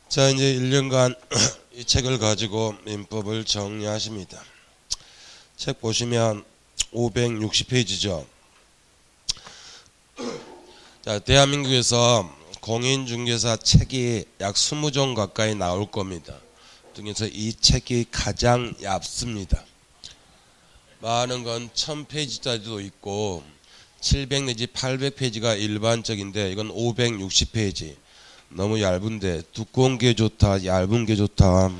자, 이제 1년간 이 책을 가지고 민법을 정리하십니다. 책 보시면 560페이지죠. 자, 대한민국에서 공인중개사 책이 약 20종 가까이 나올 겁니다. 중에서 이 책이 가장 얇습니다. 많은 건 1000페이지짜리도 있고 700 내지 800페이지가 일반적인데 이건 560페이지. 너무 얇은데 두꺼운 게 좋다, 얇은 게 좋다.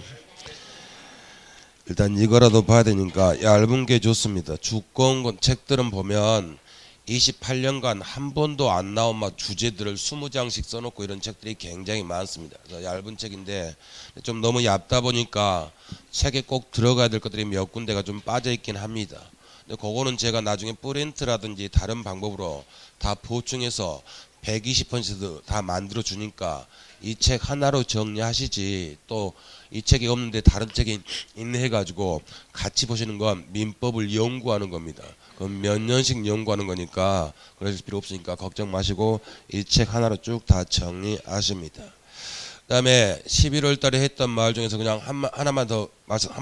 일단 이거라도 봐야 되니까 얇은 게 좋습니다. 두꺼운 책들은 보면 28년간 한 번도 안 나온 막 주제들을 20장씩 써놓고 이런 책들이 굉장히 많습니다. 그래서 얇은 책인데 좀 너무 얇다 보니까 책에 꼭 들어가야 될 것들이 몇 군데가 좀 빠져있긴 합니다. 근데 그거는 제가 나중에 프린트라든지 다른 방법으로 다 보충해서 120% 다 만들어 주니까 이 책 하나로 정리하시지, 또 이 책이 없는데 다른 책이 있네 해가지고 같이 보시는 건 민법을 연구하는 겁니다. 그럼 몇 년씩 연구하는 거니까 그럴 필요 없으니까 걱정 마시고 이 책 하나로 쭉 다 정리하십니다. 그 다음에 11월 달에 했던 말 중에서 그냥 한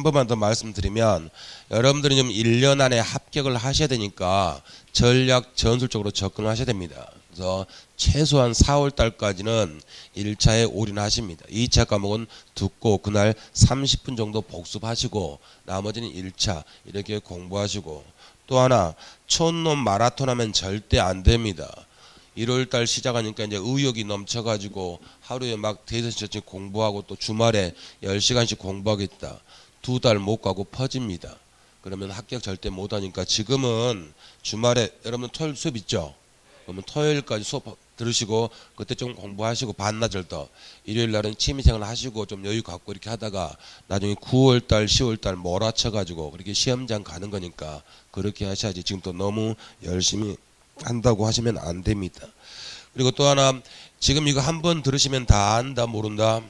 번만 더 말씀드리면, 여러분들이 좀 1년 안에 합격을 하셔야 되니까 전략 전술적으로 접근하셔야 됩니다. 그래서 최소한 4월 달까지는 1차에 올인하십니다. 2차 과목은 듣고 그날 30분 정도 복습하시고 나머지는 1차 이렇게 공부하시고, 또 하나 촌놈 마라톤 하면 절대 안 됩니다. 1월달 시작하니까 이제 의욕이 넘쳐가지고 하루에 막 5시간씩 공부하고 또 주말에 10시간씩 공부하겠다. 2달 못 가고 퍼집니다. 그러면 합격 절대 못하니까 지금은 주말에 여러분 토요일 수업 있죠? 그러면 토요일까지 수업 들으시고 그때 좀 공부하시고 반나절 더, 일요일 날은 취미생활 하시고 좀 여유 갖고 이렇게 하다가 나중에 9월달 10월달 몰아쳐가지고 그렇게 시험장 가는 거니까 그렇게 하셔야지, 지금 또 너무 열심히 한다고 하시면 안 됩니다. 그리고 또 하나, 지금 이거 한 번 들으시면 다 안다 모른다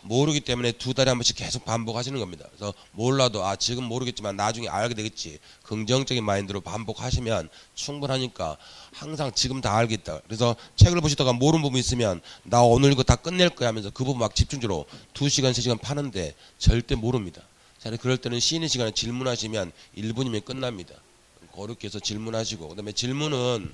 모르기 때문에 2달에 한 번씩 계속 반복하시는 겁니다. 그래서 몰라도 지금 모르겠지만 나중에 알게 되겠지, 긍정적인 마인드로 반복하시면 충분하니까 항상 지금 다 알겠다. 그래서 책을 보시다가 모르는 부분 있으면 나 오늘 이거 다 끝낼 거야 하면서 그 부분 막 집중적으로 2시간 3시간 파는데 절대 모릅니다. 자, 그럴 때는 쉬는 시간에 질문하시면 1분이면 끝납니다. 그렇게 해서 질문하시고, 그 다음에 질문은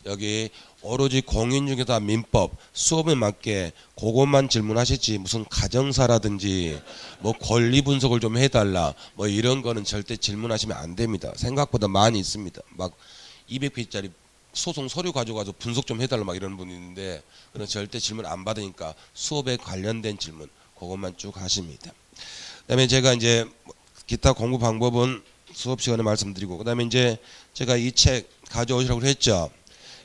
여기 오로지 공인중개사 민법 수업에 맞게 그것만 질문하시지, 무슨 가정사라든지 뭐 권리 분석을 좀 해달라 뭐 이런 거는 절대 질문하시면 안 됩니다. 생각보다 많이 있습니다. 막 200페이지짜리 소송 서류 가져가서 분석 좀 해달라 막 이런 분이 있는데 그런 절대 질문 안 받으니까 수업에 관련된 질문 그것만 쭉 하십니다. 그 다음에 제가 이제 기타 공부 방법은 수업 시간에 말씀드리고, 그 다음에 이제 제가 이 책 가져오시라고 했죠.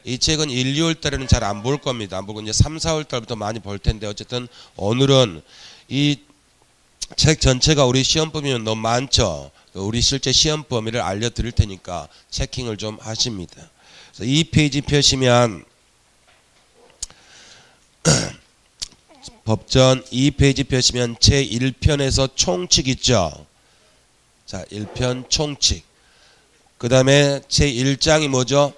이 책은 1, 2월 달에는 잘 안 볼 겁니다. 안 보고 이제 3, 4월 달부터 많이 볼 텐데, 어쨌든 오늘은 이 책 전체가 우리 시험 범위는 너무 많죠. 우리 실제 시험 범위를 알려드릴 테니까 체킹을 좀 하십니다. 그래서 2페이지 펴시면 법전 2페이지 펴시면 제1편에서 총칙 있죠. 자, 1편 총칙. 그 다음에 제1장이 뭐죠?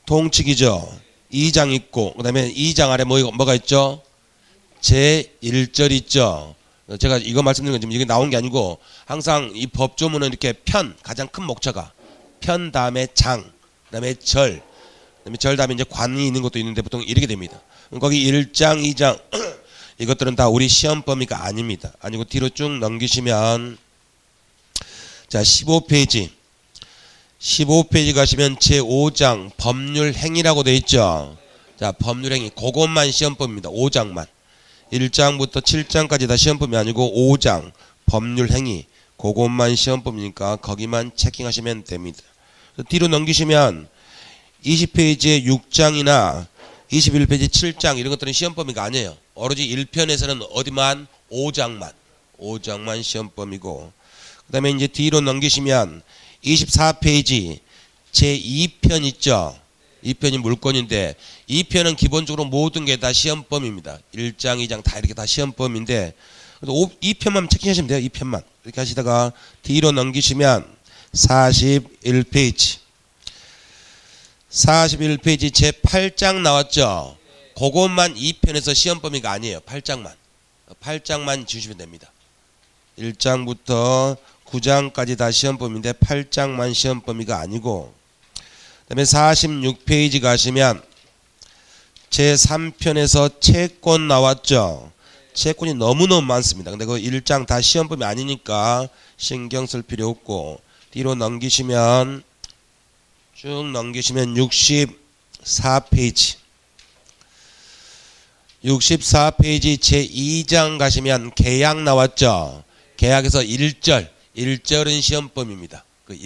통칙이죠. 2장 있고, 그 다음에 2장 아래 뭐가 있죠? 제1절 있죠. 제가 이거 말씀드린 건 지금 이게 나온 게 아니고, 항상 이 법조문은 이렇게 편, 가장 큰 목차가 편 다음에 장, 그 다음에 절, 그 다음에 절 다음에 이제 관이 있는 것도 있는데 보통 이렇게 됩니다. 거기 1장, 2장 이것들은 다 우리 시험 범위가 아닙니다. 아니고 뒤로 쭉 넘기시면, 자, 15페이지 가시면 제5장 법률 행위라고 되어 있죠. 자, 법률 행위 그것만 시험 범위입니다. 5장만. 1장부터 7장까지 다 시험 범위 아니고 5장 법률 행위 그것만 시험 범위니까 거기만 체킹하시면 됩니다. 뒤로 넘기시면 20페이지에 6장이나 21페이지 7장 이런 것들은 시험 범위가 아니에요. 오로지 1편에서는 어디만 5장만 시험 범위고, 그 다음에 이제 뒤로 넘기시면 24페이지 제2편 있죠. 2편이 물권인데 2편은 기본적으로 모든 게 다 시험 범위입니다. 1장, 2장 다 이렇게 다 시험 범위인데 2편만 체킹하시면 돼요. 2편만 이렇게 하시다가 뒤로 넘기시면 41페이지. 41페이지 제8장 나왔죠? 그것만 2편에서 시험 범위가 아니에요. 8장만 지우시면 됩니다. 1장부터 9장까지 다 시험 범위인데 8장만 시험 범위가 아니고, 그 다음에 46페이지 가시면 제3편에서 채권 나왔죠? 채권이 너무너무 많습니다. 근데 그 1장 다 시험 범위 아니니까 신경 쓸 필요 없고, 뒤로 넘기시면 쭉 넘기시면 64페이지 64페이지 제2장 가시면 계약 나왔죠. 계약에서 1절은 시험범위입니다. 그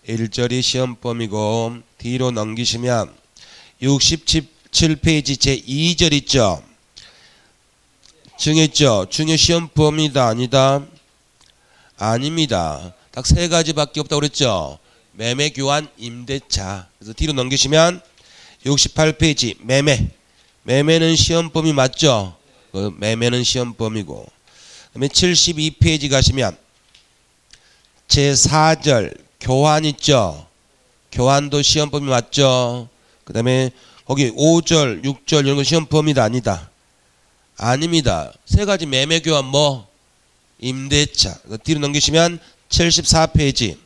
1절이 시험범위고, 뒤로 넘기시면 67페이지 제2절 있죠. 정했죠. 중요 시험범위다 아니다? 아닙니다. 딱 세 가지밖에 없다고 그랬죠. 매매, 교환, 임대차. 그래서 뒤로 넘기시면 68페이지 매매는 시험 범위 맞죠? 매매는 시험 범위고. 그다음에 72페이지 가시면 제4절 교환 있죠? 교환도 시험 범위 맞죠? 그다음에 거기 5절, 6절 이런 거 시험 범위다 아니다? 아닙니다. 세 가지 매매, 교환 임대차. 뒤로 넘기시면 74페이지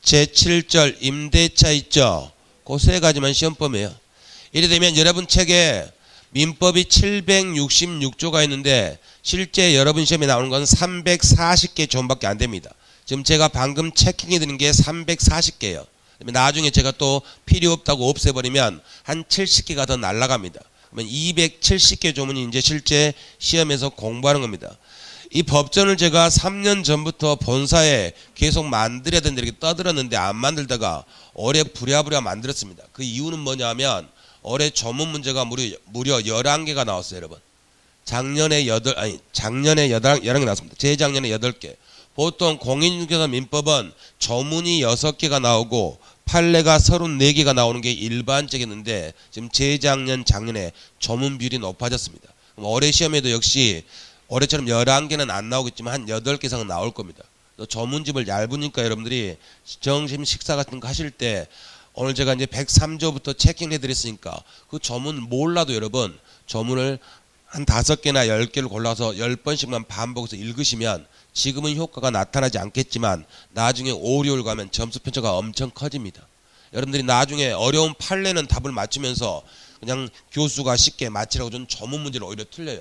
제7절 임대차 있죠? 그 세 가지만 시험범위예요. 이래 되면 여러분 책에 민법이 766조가 있는데 실제 여러분 시험에 나오는 건 340개 조문밖에 안 됩니다. 지금 제가 방금 체킹해 드린 게 340개예요. 나중에 제가 또 필요 없다고 없애버리면 한 70개가 더 날아갑니다. 그러면 270개 조문이 이제 실제 시험에서 공부하는 겁니다. 이 법전을 제가 3년 전부터 본사에 계속 만들어야 된다 이렇게 떠들었는데 안 만들다가 올해 부랴부랴 만들었습니다. 그 이유는 뭐냐면 올해 조문 문제가 무려 11개가 나왔어요, 여러분. 작년에 11개 나왔습니다. 재작년에 8개. 보통 공인중개사 민법은 조문이 6개가 나오고 판례가 34개가 나오는 게 일반적이었는데 지금 재작년, 작년에 조문 비율이 높아졌습니다. 그럼 올해 시험에도 역시 올해처럼 11개는 안 나오겠지만 한 8개 이상은 나올 겁니다. 조문집을 얇으니까 여러분들이 점심 식사 같은 거 하실 때 오늘 제가 이제 103조부터 체킹해 드렸으니까 그 조문 몰라도 여러분 조문을 한 5개나 10개를 골라서 10번씩만 반복해서 읽으시면 지금은 효과가 나타나지 않겠지만 나중에 5, 6월 가면 점수 편차가 엄청 커집니다. 여러분들이 나중에 어려운 판례는 답을 맞추면서 그냥 교수가 쉽게 맞히라고 준 조문 문제를 오히려 틀려요.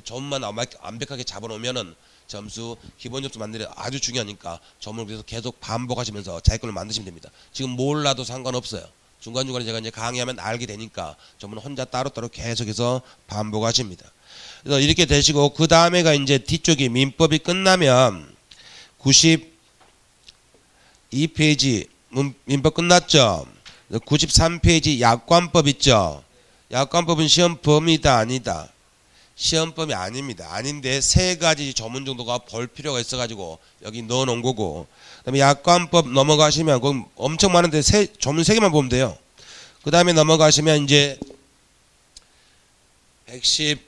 조문만 완벽하게 잡아놓으면은 점수, 기본 점수 만드는 게 아주 중요하니까 조문을 그래서 계속 반복하시면서 자기 걸로 만드시면 됩니다. 지금 몰라도 상관없어요. 중간중간에 제가 이제 강의하면 알게 되니까 조문 혼자 따로따로 계속해서 반복하십니다. 그래서 이렇게 되시고 그 다음에가 이제 뒤쪽이 민법이 끝나면 92페이지 민법 끝났죠. 93페이지 약관법 있죠. 약관법은 시험 범위다 아니다? 시험 범위 아닙니다. 아닌데 세 가지 조문 정도가 볼 필요가 있어가지고 여기 넣어놓은 거고. 그다음에 약관법 넘어가시면 그건 엄청 많은데 조문 3개만 보면 돼요. 그 다음에 넘어가시면 이제 110이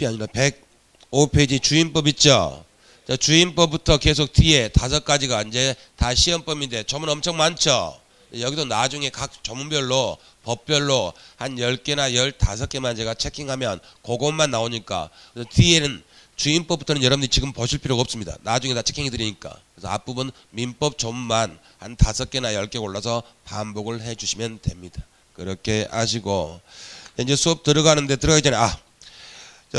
아니라 105페이지 주임법 있죠. 자, 주임법부터 계속 뒤에 5가지가 이제 다 시험법인데 조문 엄청 많죠. 여기도 나중에 각 조문별로 법별로 한 10개나 15개만 제가 체킹하면 그것만 나오니까 뒤에는 주임법부터는 여러분들이 지금 보실 필요가 없습니다. 나중에 다 체킹해 드리니까. 그래서 앞부분 민법 조문만 한 5개나 10개 골라서 반복을 해 주시면 됩니다. 그렇게 하시고 이제 수업 들어가는데 들어가기 전에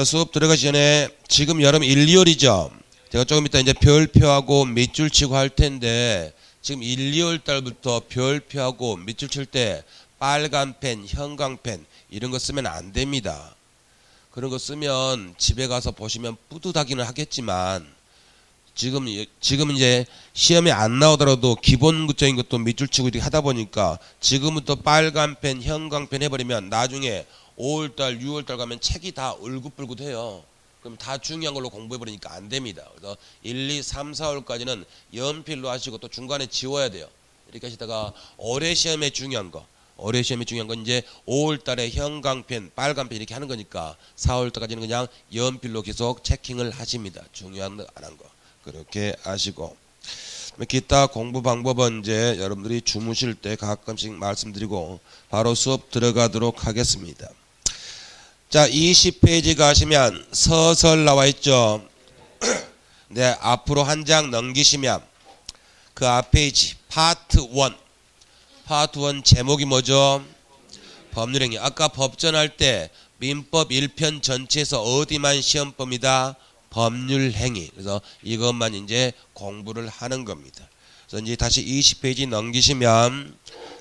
수업 들어가기 전에 지금 여름 1, 2월이죠. 제가 조금 이따 이제 별표하고 밑줄 치고 할 텐데 지금 1, 2월 달부터 별표하고 밑줄 칠 때 빨간 펜, 형광펜 이런 거 쓰면 안 됩니다. 그런 거 쓰면 집에 가서 보시면 뿌듯하기는 하겠지만 지금 이제 시험에 안 나오더라도 기본적인 것도 밑줄 치고 이렇게 하다 보니까 지금부터 빨간 펜, 형광펜 해버리면 나중에 5월달, 6월달 가면 책이 다 울긋불긋해요. 그럼 다 중요한 걸로 공부해버리니까 안 됩니다. 그래서 1, 2, 3, 4월까지는 연필로 하시고 또 중간에 지워야 돼요. 이렇게 하시다가 올해 시험에 중요한 거, 올해 시험이 중요한 건 이제 5월달에 형광펜, 빨간펜 이렇게 하는 거니까 4월달까지는 그냥 연필로 계속 체킹을 하십니다. 중요한 거 안 한 거 그렇게 아시고, 기타 공부 방법은 이제 여러분들이 주무실 때 가끔씩 말씀드리고 바로 수업 들어가도록 하겠습니다. 자, 20페이지 가시면 서설 나와 있죠. 네, 앞으로 한 장 넘기시면 그 앞 페이지 파트 1. 파트 1 제목이 뭐죠? 법률행위. 아까 법전할 때 민법 1편 전체에서 어디만 시험법이다? 법률행위. 그래서 이것만 이제 공부를 하는 겁니다. 그래서 이제 다시 20페이지 넘기시면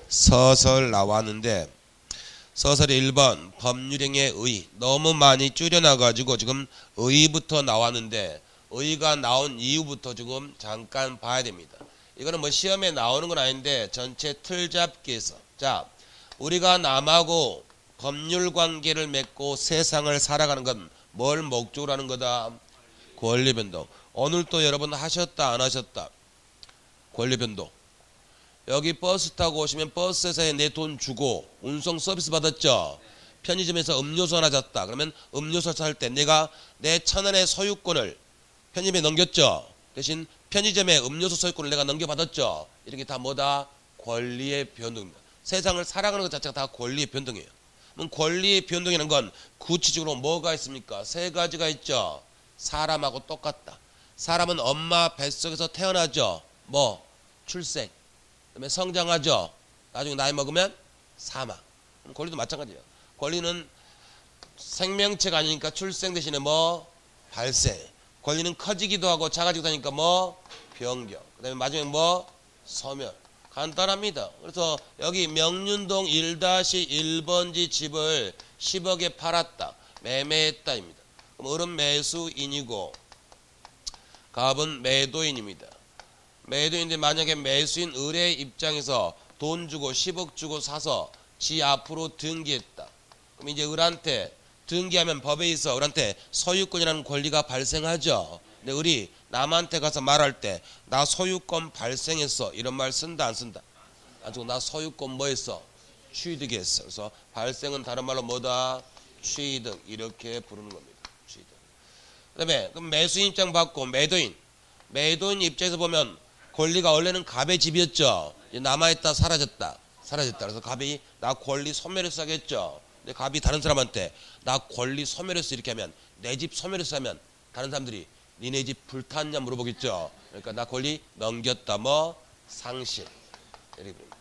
서설 나왔는데, 서설이 1번 법률행위의 의. 너무 많이 줄여놔가지고 지금 의부터 나왔는데 의가 나온 이유부터 지금 잠깐 봐야 됩니다. 이거는 뭐 시험에 나오는 건 아닌데 전체 틀 잡기에서, 자, 우리가 남하고 법률 관계를 맺고 세상을 살아가는 건 뭘 목적으로 하는 거다? 권리 변동. 오늘 또 여러분 하셨다 안 하셨다? 권리 변동. 여기 버스 타고 오시면 버스에서 내 돈 주고 운송 서비스 받았죠? 편의점에서 음료수 하나 샀다. 그러면 음료수 살 때 내가 내 1,000원의 소유권을 편의점에 넘겼죠? 대신 편의점에 음료수 소유권을 내가 넘겨받았죠? 이렇게 다 뭐다? 권리의 변동입니다. 세상을 살아가는 것 자체가 다 권리의 변동이에요. 그럼 권리의 변동이라는 건 구체적으로 뭐가 있습니까? 세 가지가 있죠. 사람하고 똑같다. 사람은 엄마 뱃속에서 태어나죠. 뭐? 출생. 그다음에 성장하죠. 나중에 나이 먹으면 사망. 그럼 권리도 마찬가지예요. 권리는 생명체가 아니니까 출생 대신에 뭐? 발생. 권리는 커지기도 하고 작아지기도 하니까 뭐? 변경. 그 다음에 마지막에 뭐? 소멸. 간단합니다. 그래서 여기 명륜동 1-1번지 집을 10억에 팔았다. 매매했다입니다. 그럼 을은 매수인이고 갑은 매도인입니다. 매도인인데 만약에 매수인 을의 입장에서 돈 주고 10억 주고 사서 지 앞으로 등기했다. 그럼 이제 을한테 등기하면 법에 있어 을한테 소유권이라는 권리가 발생하죠. 근데 을이 남한테 가서 말할 때 나 소유권 발생했어 이런 말 쓴다 안 쓴다? 아주 나 소유권 뭐 했어? 취득했어. 그래서 발생은 다른 말로 뭐다? 취득. 이렇게 부르는 겁니다. 취득. 그다음에 그럼 매수인 입장 받고 매도인 입장에서 보면 권리가 원래는 갑의 집이었죠. 이제 남아있다 사라졌다. 그래서 갑이 나 권리 소멸했어 하겠죠. 근데 갑이 다른 사람한테 나 권리 소멸했어 이렇게 하면, 내 집 소멸했어 하면 다른 사람들이 니네 집 불탔냐 물어보겠죠. 그러니까 나 권리 넘겼다 뭐? 상실. 이렇게 부릅니다.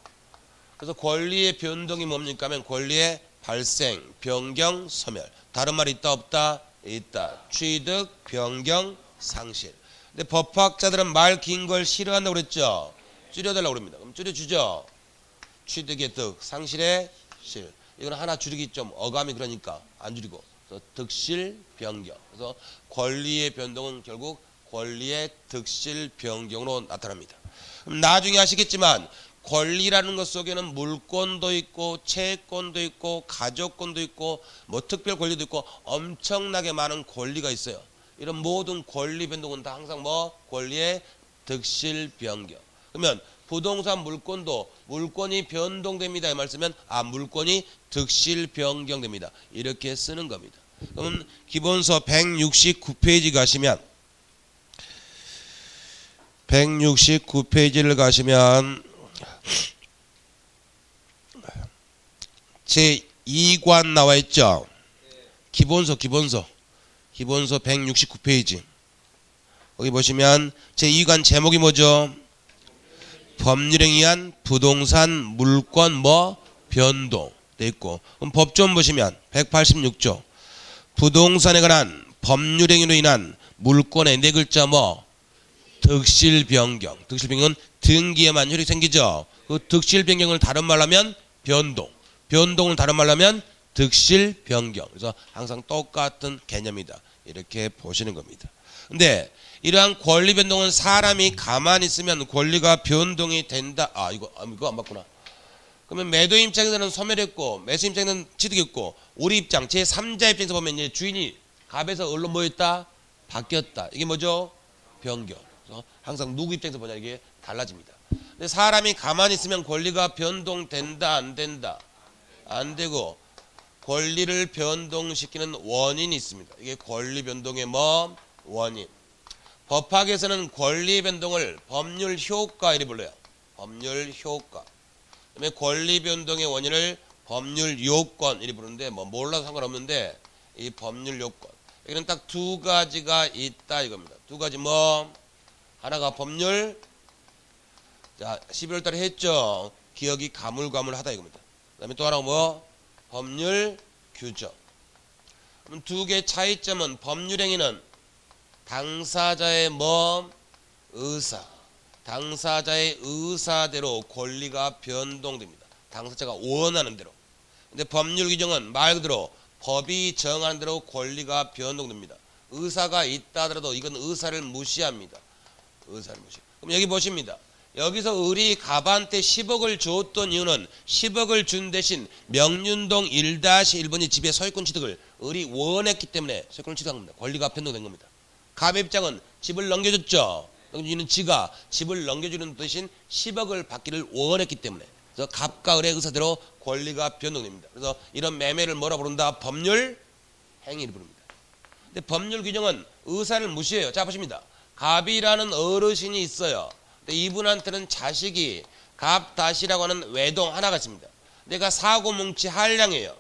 그래서 권리의 변동이 뭡니까 하면 권리의 발생, 변경, 소멸. 다른 말이 있다 없다? 있다. 취득, 변경, 상실. 근데 법학자들은 말 긴 걸 싫어한다고 그랬죠. 줄여달라고 그럽니다. 그럼 줄여주죠. 취득의 득, 상실의 실. 이건 하나 줄이기 좀 어감이 그러니까 안 줄이고. 그래서 득실, 변경. 그래서 권리의 변동은 결국 권리의 득실, 변경으로 나타납니다. 그럼 나중에 아시겠지만 권리라는 것 속에는 물권도 있고 채권도 있고 가족권도 있고 뭐 특별 권리도 있고 엄청나게 많은 권리가 있어요. 이런 모든 권리 변동은 다 항상 뭐? 권리의 득실 변경. 그러면 부동산 물권도 물권이 변동됩니다. 이 말씀은 물권이 득실 변경됩니다. 이렇게 쓰는 겁니다. 그럼 기본서 169페이지 가시면 169페이지를 가시면 제2관 나와 있죠. 기본서 169페이지. 거기 보시면 제2관 제목이 뭐죠? 법률행위에 의한 부동산 물권 뭐 변동 돼 있고, 그럼 법조문 보시면 186조 부동산에 관한 법률행위로 인한 물권의 네 글자 뭐 득실 변경. 득실 변경은 등기에만 효력이 생기죠. 그 득실 변경을 다른 말로 하면 변동, 변동을 다른 말로 하면 득실 변경. 그래서 항상 똑같은 개념이다. 이렇게 보시는 겁니다. 근데 이러한 권리 변동은 사람이 가만히 있으면 권리가 변동이 된다. 이거 안 맞구나. 그러면 매도인 입장에서는 소멸했고 매수 입장에서는 취득했고, 우리 입장 제3자 입장에서 보면 이제 주인이 갑에서 을로 뭐였다? 바뀌었다. 이게 뭐죠? 변경. 그래서 항상 누구 입장에서 보냐 이게 달라집니다. 근데 사람이 가만히 있으면 권리가 변동된다 안 된다? 안 되고 권리를 변동시키는 원인이 있습니다. 이게 권리 변동의 뭐? 원인. 법학에서는 권리 변동을 법률 효과 이렇게 불러요. 법률 효과. 그다음에 권리 변동의 원인을 법률 요건 이렇게 부르는데 뭐 몰라도 상관없는데 이 법률 요건. 여기는 딱 두 가지가 있다 이겁니다. 두 가지 뭐? 하나가 법률. 자, 12월 달에 했죠. 기억이 가물가물하다 이겁니다. 그다음에 또 하나가 뭐? 법률 규정. 그럼 두 개의 차이점은 법률 행위는 당사자의 뭐? 의사. 당사자의 의사대로 권리가 변동됩니다. 당사자가 원하는 대로. 근데 법률 규정은 말 그대로 법이 정한 대로 권리가 변동됩니다. 의사가 있다 하더라도 이건 의사를 무시합니다. 의사를 무시. 그럼 여기 보십니다. 여기서 을이 갑한테 10억을 줬던 이유는 10억을 준 대신 명륜동 1-1번지 집의 소유권 취득을 을이 원했기 때문에 소유권을 취득한 겁니다. 권리가 변동된 겁니다. 갑의 입장은 집을 넘겨줬죠. 넘겨주는 지가 집을 넘겨주는 대신 10억을 받기를 원했기 때문에. 그래서 갑과 을의 의사대로 권리가 변동됩니다. 그래서 이런 매매를 뭐라 부른다? 법률 행위를 부릅니다. 근데 법률 규정은 의사를 무시해요. 자 보십니다. 갑이라는 어르신이 있어요. 근데 이분한테는 자식이 갑다시라고 하는 외동 하나가 있습니다. 내가 사고뭉치 한량이에요.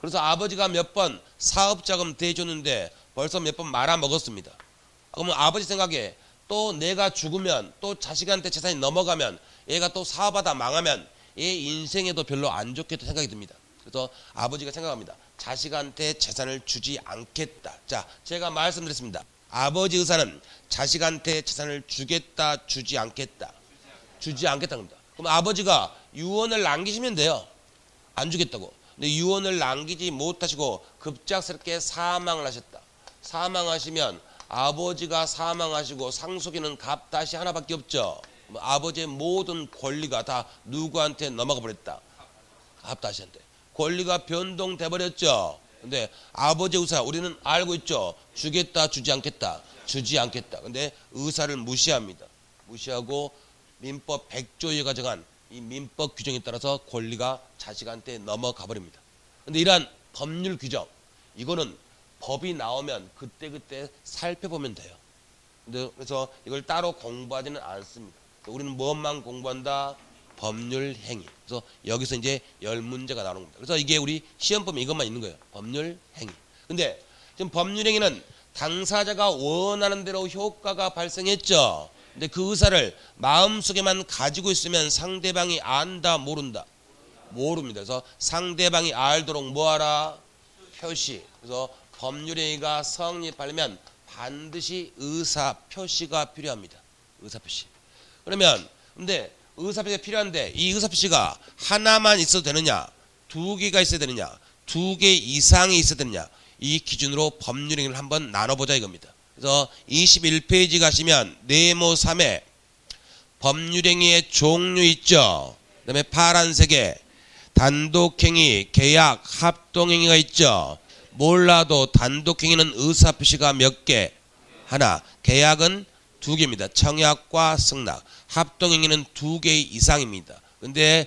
그래서 아버지가 몇 번 사업자금 대줬는데 벌써 몇 번 말아먹었습니다. 그러면 아버지 생각에 또 내가 죽으면 또 자식한테 재산이 넘어가면 얘가 또 사업하다 망하면 얘 인생에도 별로 안 좋겠다 생각이 듭니다. 그래서 아버지가 생각합니다. 자식한테 재산을 주지 않겠다. 자, 제가 말씀드렸습니다. 아버지 의사는 자식한테 재산을 주겠다, 주지 않겠다. 주지 않겠다는 겁니다. 그럼 아버지가 유언을 남기시면 돼요. 안 주겠다고. 근데 유언을 남기지 못하시고 급작스럽게 사망을 하셨다. 사망하시면 아버지가 사망하시고 상속인은 갑다시 하나밖에 없죠. 아버지의 모든 권리가 다 누구한테 넘어가 버렸다. 갑다시한테. 권리가 변동돼 버렸죠. 근데 아버지 의사 우리는 알고 있죠. 주겠다, 주지 않겠다. 주지 않겠다. 근데 의사를 무시합니다. 무시하고 민법 100조에 정한 이 민법 규정에 따라서 권리가 자식한테 넘어가 버립니다. 근데 이러한 법률 규정 이거는 법이 나오면 그때그때 살펴보면 돼요. 근데 그래서 이걸 따로 공부하지는 않습니다. 우리는 무엇만 공부한다? 법률 행위. 그래서 여기서 이제 10문제가 나오는 겁니다. 그래서 이게 우리 시험범위 이것만 있는 거예요. 법률 행위. 근데 지금 법률 행위는 당사자가 원하는 대로 효과가 발생했죠. 근데 그 의사를 마음속에만 가지고 있으면 상대방이 안다, 모른다? 모릅니다. 그래서 상대방이 알도록 뭐하라? 표시. 그래서 법률 행위가 성립하려면 반드시 의사 표시가 필요합니다. 의사 표시. 그러면 근데 의사 표시가 필요한데 이 의사 표시가 하나만 있어도 되느냐? 두 개가 있어야 되느냐? 두 개 이상이 있어야 되느냐? 이 기준으로 법률 행위를 한번 나눠보자 이겁니다. 그래서 21페이지 가시면 네모 3에 법률 행위의 종류 있죠. 그 다음에 파란색에 단독행위, 계약, 합동행위가 있죠. 몰라도 단독행위는 의사표시가 몇 개? 하나. 계약은 2개입니다. 청약과 승낙. 합동행위는 2개 이상입니다. 근데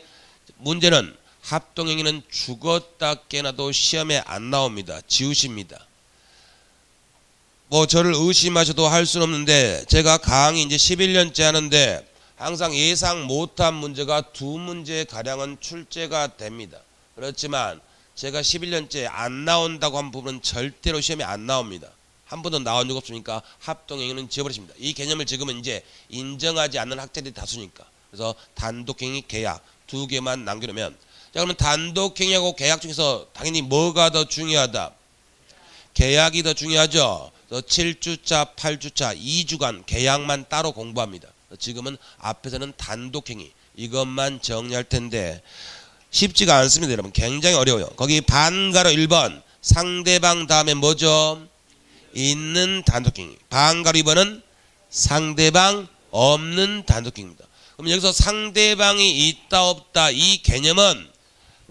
문제는 합동행위는 죽었다 깨나도 시험에 안 나옵니다. 지우십니다. 뭐 저를 의심하셔도 할 수는 없는데 제가 강의 이제 11년째 하는데 항상 예상 못한 문제가 2문제 가량은 출제가 됩니다. 그렇지만 제가 11년째 안 나온다고 한 부분은 절대로 시험에 안 나옵니다. 한 번도 나온 적 없으니까 합동행위는 지워버리십니다. 이 개념을 지금은 이제 인정하지 않는 학자들이 다수니까. 그래서 단독행위, 계약 2개만 남겨놓으면 자 그러면 단독행위하고 계약 중에서 당연히 뭐가 더 중요하다? 계약이 더 중요하죠. 그래서 7주차, 8주차, 2주간 계약만 따로 공부합니다. 지금은 앞에서는 단독행위 이것만 정리할 텐데 쉽지가 않습니다. 여러분 굉장히 어려워요. 거기 반가로 1번 상대방 다음에 뭐죠? 있는 단독행위. 반가로 2번은 상대방 없는 단독행위입니다. 그럼 여기서 상대방이 있다 없다 이 개념은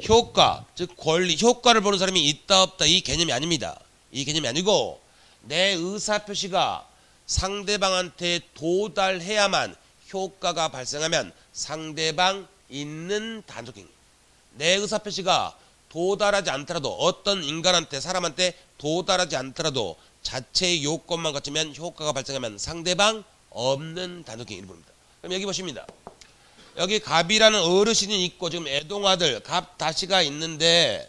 효과 즉 권리 효과를 보는 사람이 있다 없다 이 개념이 아닙니다. 이 개념이 아니고 내 의사표시가 상대방한테 도달해야만 효과가 발생하면 상대방 있는 단독행위. 내 의사표시가 도달하지 않더라도 어떤 인간한테 사람한테 도달하지 않더라도 자체의 요건만 갖추면 효과가 발생하면 상대방 없는 단독행위를 부릅니다. 그럼 여기 보십니다. 여기 갑이라는 어르신이 있고 지금 애동아들 갑다시가 있는데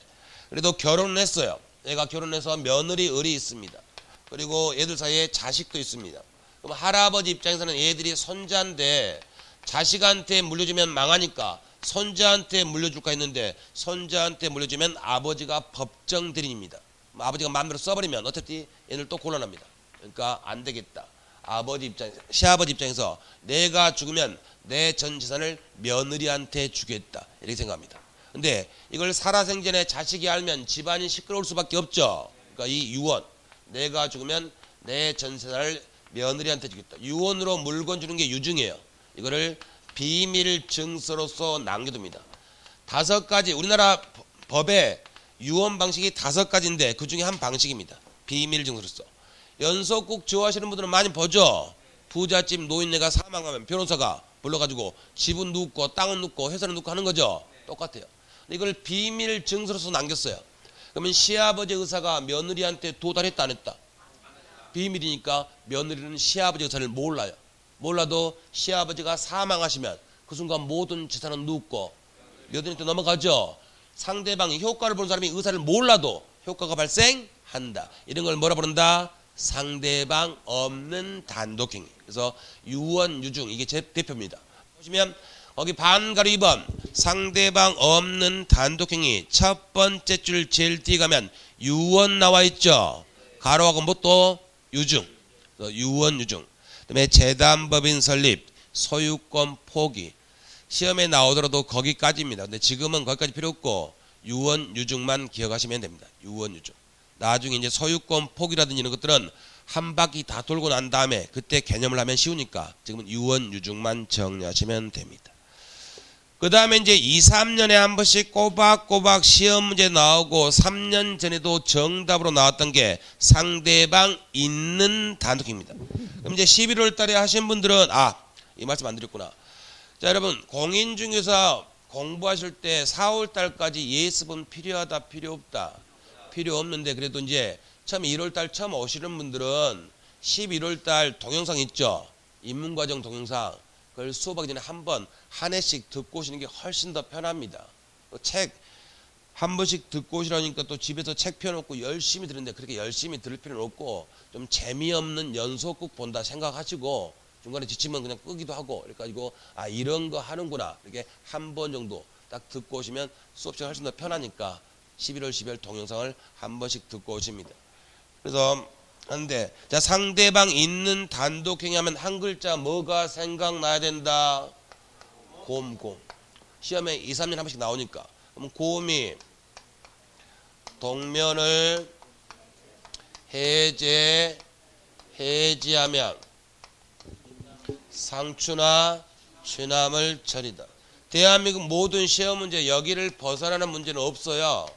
그래도 결혼을 했어요. 얘가 결혼해서 며느리 을이 있습니다. 그리고 얘들 사이에 자식도 있습니다. 그럼 할아버지 입장에서는 얘들이 손자인데 자식한테 물려주면 망하니까 손자한테 물려줄까 했는데 손자한테 물려주면 아버지가 법정 대리인입니다. 아버지가 마음대로 써버리면 어차피 얘들 또 곤란합니다. 그러니까 안 되겠다. 시아버지 입장에서 내가 죽으면 내 전 재산을 며느리한테 주겠다 이렇게 생각합니다. 근데 이걸 살아생전에 자식이 알면 집안이 시끄러울 수밖에 없죠. 그러니까 이 유언, 내가 죽으면 내 전 재산을 며느리한테 주겠다. 유언으로 물건 주는 게 유증이에요. 이거를 비밀 증서로서 남겨둡니다. 5가지 우리나라 법에 유언 방식이 5가지인데 그 중에 한 방식입니다. 비밀 증서로서. 연속국 좋아하시는 분들은 많이 보죠. 부잣집 노인네가 사망하면 변호사가 불러가지고 집은 눕고 땅은 눕고 회사는 눕고 하는 거죠. 똑같아요. 이걸 비밀 증서로서 남겼어요. 그러면 시아버지 의사가 며느리한테 도달했다 안 했다? 비밀이니까 며느리는 시아버지 의사를 몰라요. 몰라도 시아버지가 사망하시면 그 순간 모든 재산은 눕고 며느리한테 넘어가죠. 상대방이 효과를 보는 사람이 의사를 몰라도 효과가 발생한다. 이런 걸 뭐라 부른다? 상대방 없는 단독행위. 그래서 유언, 유증 이게 제 대표입니다. 보시면 거기 반가로 2번 상대방 없는 단독행위 첫 번째 줄 제일 뒤에 가면 유언 나와 있죠. 가로하고 뭐 또 유증. 유언, 유증. 그다음에 재단법인 설립, 소유권 포기. 시험에 나오더라도 거기까지입니다. 근데 지금은 거기까지 필요 없고 유언, 유증만 기억하시면 됩니다. 유언, 유증. 나중에 이제 소유권 포기라든지 이런 것들은 한 바퀴 다 돌고 난 다음에 그때 개념을 하면 쉬우니까 지금은 유언, 유증만 정리하시면 됩니다. 그 다음에 이제 2, 3년에 한 번씩 꼬박꼬박 시험 문제 나오고 3년 전에도 정답으로 나왔던 게 상대방 있는 단독입니다. 그럼 이제 11월 달에 하신 분들은 이 말씀 안 드렸구나. 자, 여러분 공인중개사 공부하실 때 4월 달까지 예습은 필요하다 필요 없다? 필요 없는데 그래도 이제 처음 1월 달 처음 오시는 분들은 11월 달 동영상 있죠. 입문과정 동영상. 그걸 수업하기 전에 한 해씩 듣고 오시는 게 훨씬 더 편합니다. 책 한 번씩 듣고 오시라니까 또 집에서 책 펴놓고 열심히 들는데 그렇게 열심히 들을 필요는 없고 좀 재미없는 연속극 본다 생각하시고 중간에 지치면 그냥 끄기도 하고 그래가지고 이런 거 하는구나 이렇게 한 번 정도 딱 듣고 오시면 수업 시간 훨씬 더 편하니까 11월 12월 동영상을 한 번씩 듣고 오십니다. 그래서 한데 자 상대방 있는 단독행위 하면 한 글자 뭐가 생각나야 된다? 곰. 시험에 2, 3년 한 번씩 나오니까 그럼 곰이 동면을 해제하면 상추나 취나물 처리다. 대한민국 모든 시험 문제 여기를 벗어나는 문제는 없어요.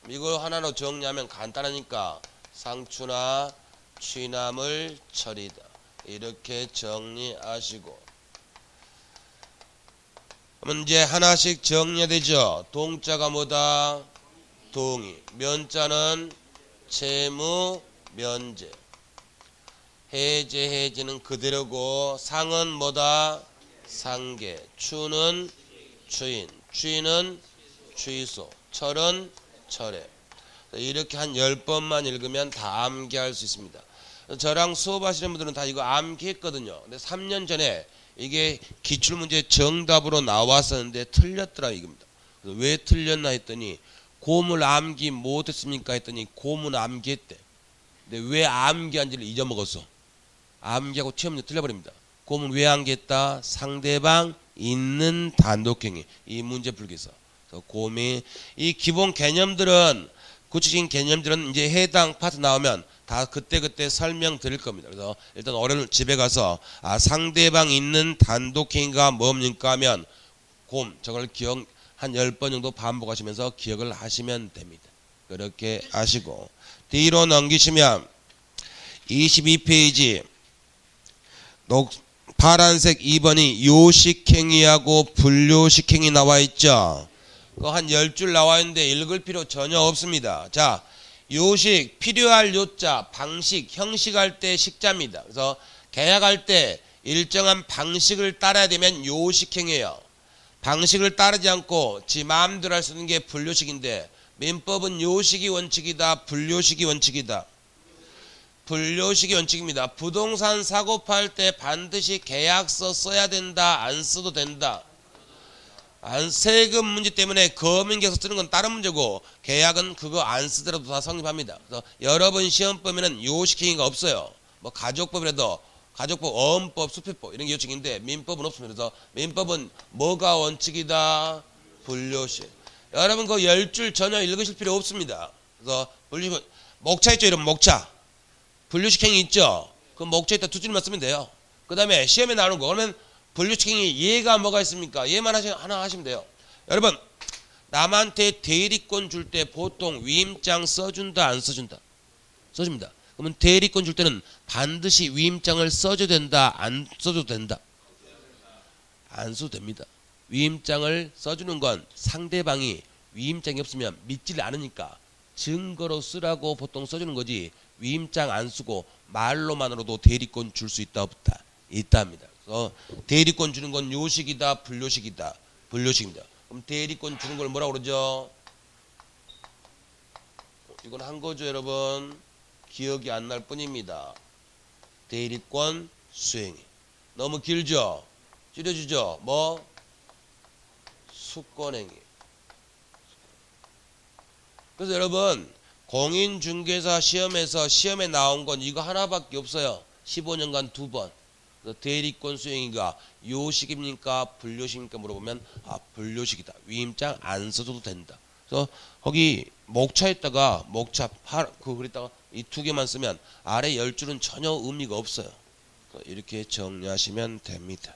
이거 하나로 정리하면 간단하니까 상추나 취나물 처리다. 이렇게 정리하시고 그러면 이제 하나씩 정리해야 되죠. 동자가 뭐다? 동의. 면자는 채무 면제. 해제는 그대로고 상은 뭐다? 상계. 추는 추인. 취는 취소. 철은 철회. 이렇게 한 10번만 읽으면 다 암기할 수 있습니다. 저랑 수업하시는 분들은 다 이거 암기했거든요. 근데 3년 전에 이게 기출문제 정답으로 나왔었는데 틀렸더라 이겁니다. 그래서 왜 틀렸나 했더니 곰을 암기 못했습니까 했더니 곰은 암기했대. 근데 왜 암기한지를 잊어먹었어. 암기하고 시험문제 틀려버립니다. 곰은 왜 암기했다? 상대방 있는 단독행위. 이 문제 풀기서. 그래서 곰이 이 기본 개념들은 구체적인 개념들은 이제 해당 파트 나오면 다 그때 설명드릴 겁니다. 그래서 일단 오늘 집에 가서 상대방 있는 단독행위가 뭡니까 하면 곰 저걸 기억 한 10번 정도 반복하시면서 기억을 하시면 됩니다. 그렇게 하시고 뒤로 넘기시면 22페이지 파란색 2번이 요식행위하고 불요식행위 나와 있죠. 그거 한 10줄 나와 있는데 읽을 필요 전혀 없습니다. 자, 요식, 필요할 요자, 방식, 형식할 때 식자입니다. 그래서 계약할 때 일정한 방식을 따라야 되면 요식행위예요. 방식을 따르지 않고 지 마음대로 할 수 있는 게 불요식인데 민법은 요식이 원칙이다, 불요식이 원칙이다. 불요식이 원칙입니다. 부동산 사고 팔 때 반드시 계약서 써야 된다, 안 써도 된다. 세금 문제 때문에 거민계약서 쓰는 건 다른 문제고 계약은 그거 안 쓰더라도 다 성립합니다. 그래서 여러분 시험 보면은 요식행위가 없어요. 뭐 가족법이라도 가족법, 어음법, 수필법 이런 게 요식인데 민법은 없습니다. 그래서 민법은 뭐가 원칙이다? 불요식. 여러분 그 10줄 전혀 읽으실 필요 없습니다. 그래서 불요식, 목차 있죠, 여러분 목차. 불요식행위 있죠. 그 목차 있다 2줄만 쓰면 돼요. 그 다음에 시험에 나오는 거 그러면 불요식행위 예가 뭐가 있습니까? 예만 하나 하시면 돼요. 여러분 남한테 대리권 줄 때 보통 위임장 써준다, 안 써준다? 써줍니다. 그러면 대리권 줄 때는 반드시 위임장을 써줘야 된다, 안 써줘도 된다? 안 써도 됩니다. 위임장을 써주는 건 상대방이 위임장이 없으면 믿질 않으니까 증거로 쓰라고 보통 써주는 거지 위임장 안 쓰고 말로만으로도 대리권 줄 수 있다, 없다? 있답니다. 그래서 대리권 주는 건 요식이다, 불요식이다? 불요식입니다. 그럼 대리권 주는 걸 뭐라고 그러죠? 이건 한 거죠, 여러분. 기억이 안 날 뿐입니다. 대리권 수행이. 너무 길죠? 줄여주죠? 뭐? 수권행위. 그래서 여러분 공인중개사 시험에서 시험에 나온 건 이거 하나밖에 없어요. 15년간 2번. 대리권 수행위가 요식입니까? 불요식입니까? 물어보면 불요식이다. 위임장 안 써줘도 된다. 그래서 거기 목차에다가 목차 그랬다가 이 2개만 쓰면 아래 10줄은 전혀 의미가 없어요. 이렇게 정리하시면 됩니다.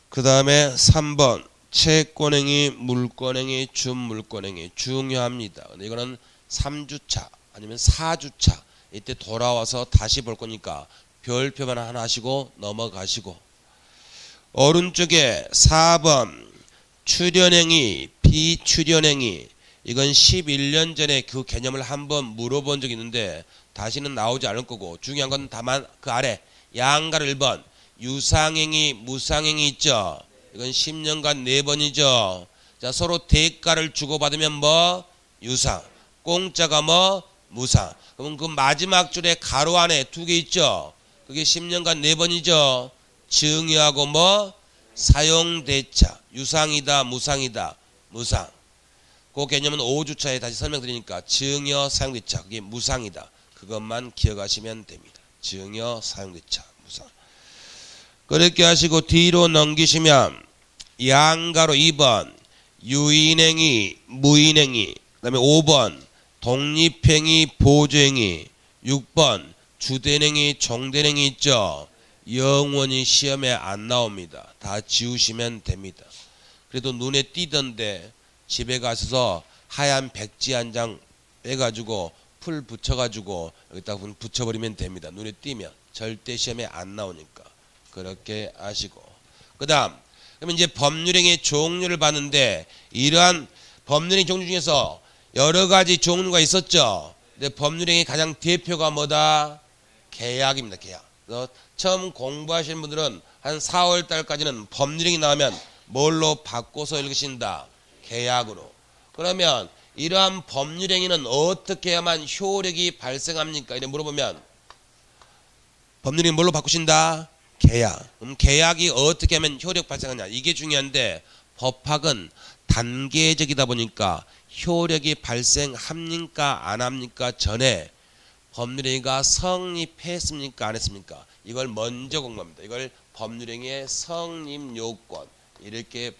그 다음에 3번 채권행위, 물권행위, 준물권행위 중요합니다. 근데 이거는 3주차 아니면 4주차 이때 돌아와서 다시 볼 거니까 별표만 하나 하시고 넘어가시고 오른쪽에 4번 출연행위, 비출연행위 이건 11년 전에 그 개념을 한번 물어본 적이 있는데 다시는 나오지 않을 거고 중요한 건 다만 그 아래 양가로 1번 유상행위, 무상행위 있죠. 이건 10년간 4번이죠. 자, 서로 대가를 주고받으면 뭐? 유상. 공짜가 뭐? 무상. 그럼 그 마지막 줄에 가로 안에 2개 있죠. 그게 10년간 4번이죠. 증여하고 뭐? 사용대차. 유상이다, 무상이다? 무상. 그 개념은 5주차에 다시 설명드리니까 증여, 사용대차. 그게 무상이다. 그것만 기억하시면 됩니다. 증여, 사용대차, 무상. 그렇게 하시고 뒤로 넘기시면 양가로 2번 유인행위, 무인행위 그 다음에 5번 독립행위, 보조행위 6번 주된행위, 종된행위 있죠. 영원히 시험에 안 나옵니다. 다 지우시면 됩니다. 그래도 눈에 띄던데 집에 가셔서 하얀 백지 한 장 빼가지고 풀 붙여가지고 여기다 붙여버리면 됩니다. 눈에 띄면 절대 시험에 안 나오니까 그렇게 아시고 그 다음 그러면 이제 법률행위의 종류를 봤는데 이러한 법률행위 종류 중에서 여러 가지 종류가 있었죠. 근데 법률행위 가장 대표가 뭐다? 계약입니다. 계약. 그래서 처음 공부하시는 분들은 한 4월 달까지는 법률행위 나오면 뭘로 바꿔서 읽으신다? 계약으로. 그러면 이러한 법률행위는 어떻게 해야만 효력이 발생합니까? 이래 물어보면 법률행위 뭘로 바꾸신다? 계약. 그럼 계약이 어떻게 하면 효력 발생하냐? 이게 중요한데 법학은 단계적이다 보니까 효력이 발생합니까? 안 합니까? 전에 법률행위가 성립했습니까? 안 했습니까? 이걸 먼저 공부합니다. 이걸 법률행위의 성립요건 이렇게.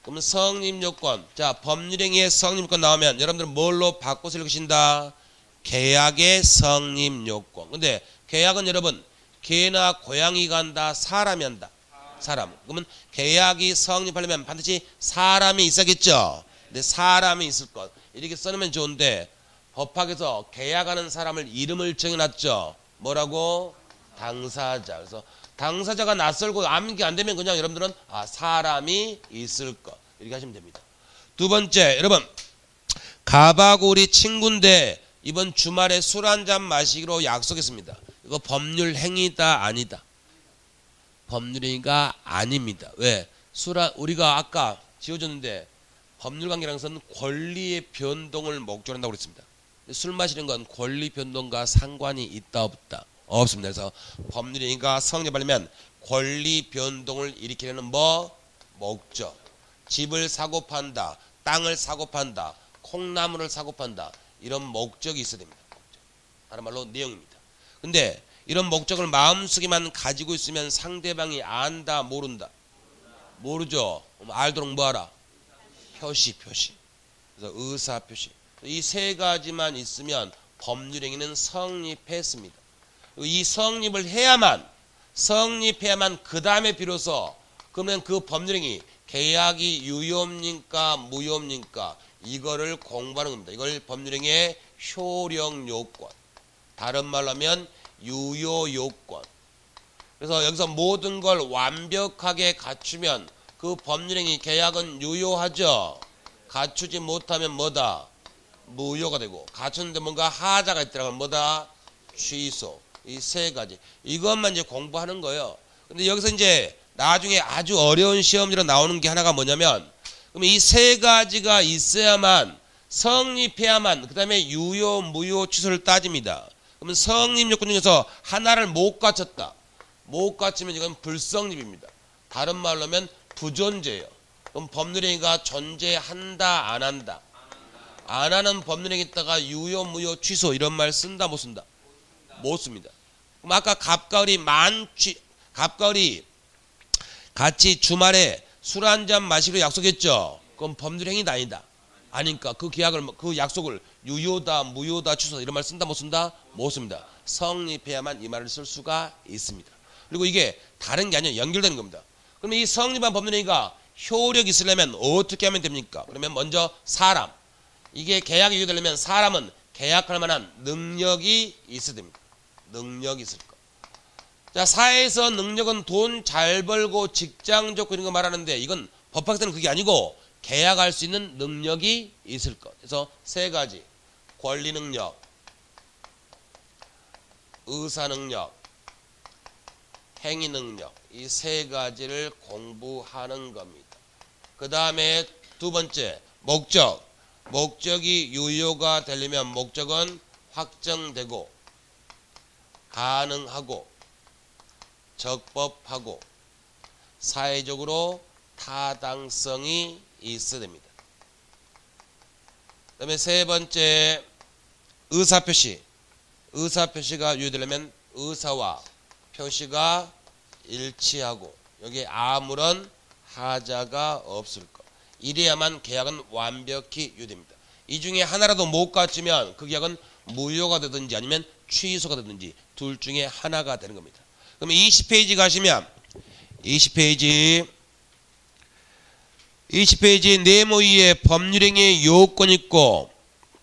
그러면 성립요건. 자, 법률행위의 성립요건 나오면 여러분들은 뭘로 바꿔서 읽으신다? 계약의 성립요건. 근데 계약은 여러분 개나 고양이가 한다, 사람이 한다? 사람. 그러면 계약이 성립하려면 반드시 사람이 있어야겠죠. 근데 사람이 있을 것 이렇게 써놓으면 좋은데 법학에서 계약하는 사람을 이름을 정해놨죠. 뭐라고? 당사자. 그래서 당사자가 낯설고 암기 안 되면 그냥 여러분들은 사람이 있을 것 이렇게 하시면 됩니다. 두 번째, 여러분 갑하고 우리 친구인데 이번 주말에 술 한잔 마시기로 약속했습니다. 이거 법률 행위다 아니다? 법률 행위가 아닙니다. 왜? 우리가 아까 지어줬는데 법률관계랑서는 권리의 변동을 목적으로 한다고 그랬습니다. 술 마시는 건 권리 변동과 상관이 있다 없다? 없습니다. 그래서 법률 행위가 성립하려면 권리 변동을 일으키려는 목적. 집을 사고 판다, 땅을 사고 판다, 콩나물을 사고 판다, 이런 목적이 있어야 됩니다. 다른 말로 내용입니다. 근데 이런 목적을 마음속에만 가지고 있으면 상대방이 안다 모른다? 모르죠. 알도록 뭐하라? 표시. 그래서 의사 표시. 이 세 가지만 있으면 법률행위는 성립했습니다. 이 성립을 해야만 그 다음에 비로소 그러면 그 법률행위 계약이 유효입니까 무효입니까 이거를 공부하는 겁니다. 이걸 법률행위의 효력요건, 다른 말로 하면 유효요건. 그래서 여기서 모든 걸 완벽하게 갖추면 그 법률행위 계약은 유효하죠. 갖추지 못하면 뭐다? 무효가 되고, 갖췄는데 뭔가 하자가 있더라면 뭐다? 취소. 이 세 가지. 이것만 이제 공부하는 거예요. 근데 여기서 이제 나중에 아주 어려운 시험지로 나오는 게 하나가 뭐냐면, 그럼 이 세 가지가 있어야만, 성립해야만, 그 다음에 유효, 무효, 취소를 따집니다. 그러면 성립 요건 중에서 하나를 못 갖췄다. 못 갖추면 이건 불성립입니다. 다른 말로 하면 부존재예요. 그럼 법률행위가 존재한다, 안 한다? 안 하는 법률행위 있다가 유효, 무효, 취소 이런 말 쓴다, 못 쓴다? 못 씁니다. 그럼 아까 갑가을이 같이 주말에 술 한잔 마시기로 약속했죠. 그럼 법률행위다 아니다? 아니까 그 약속을 유효다, 무효다, 취소 이런 말 쓴다, 못 쓴다? 못 씁니다. 성립해야만 이 말을 쓸 수가 있습니다. 그리고 이게 다른 게 아니라 연결되는 겁니다. 그러면 이 성립한 법률행위가 효력이 있으려면 어떻게 하면 됩니까? 그러면 먼저 사람. 이게 계약이 유효되려면 사람은 계약할 만한 능력이 있어야 됩니다. 능력이 있을 것. 자, 사회에서 능력은 돈 잘 벌고 직장 좋고 이런 거 말하는데 이건 법학에서는 그게 아니고 계약할 수 있는 능력이 있을 것. 그래서 세 가지. 권리 능력, 의사 능력, 행위 능력. 이 세 가지를 공부하는 겁니다. 그 다음에 두 번째, 목적. 목적이 유효가 되려면 목적은 확정되고 가능하고 적법하고 사회적으로 타당성이 있어야 됩니다. 그 다음에 세 번째, 의사표시. 의사표시가 유효되려면 의사와 표시가 일치하고 여기에 아무런 하자가 없을 것. 이래야만 계약은 완벽히 유효됩니다. 이 중에 하나라도 못 갖추면 그 계약은 무효가 되든지 아니면 취소가 되든지 둘 중에 하나가 되는 겁니다. 그럼 20페이지 가시면 20페이지 네모 위에 법률행위의 요건 있고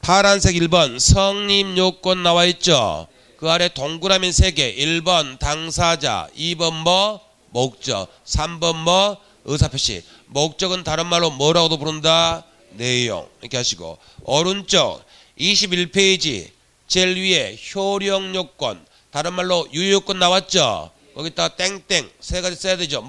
파란색 1번 성립요건 나와 있죠. 그 아래 동그라미 3개 1번 당사자 2번 목적 3번 의사표시. 목적은 다른 말로 뭐라고도 부른다? 내용. 이렇게 하시고 오른쪽 21페이지 제일 위에 효력요건 다른 말로 유효요건 나왔죠. 거기다가 땡땡 세 가지 써야 되죠.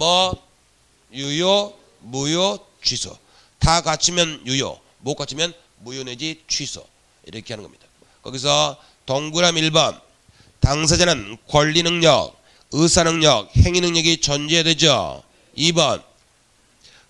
유효, 무효, 취소. 다 갖추면 유효, 못 갖추면 무효 내지 취소. 이렇게 하는 겁니다. 거기서 동그라미 1번 당사자는 권리능력, 의사능력, 행위능력이 존재해야 되죠. 2번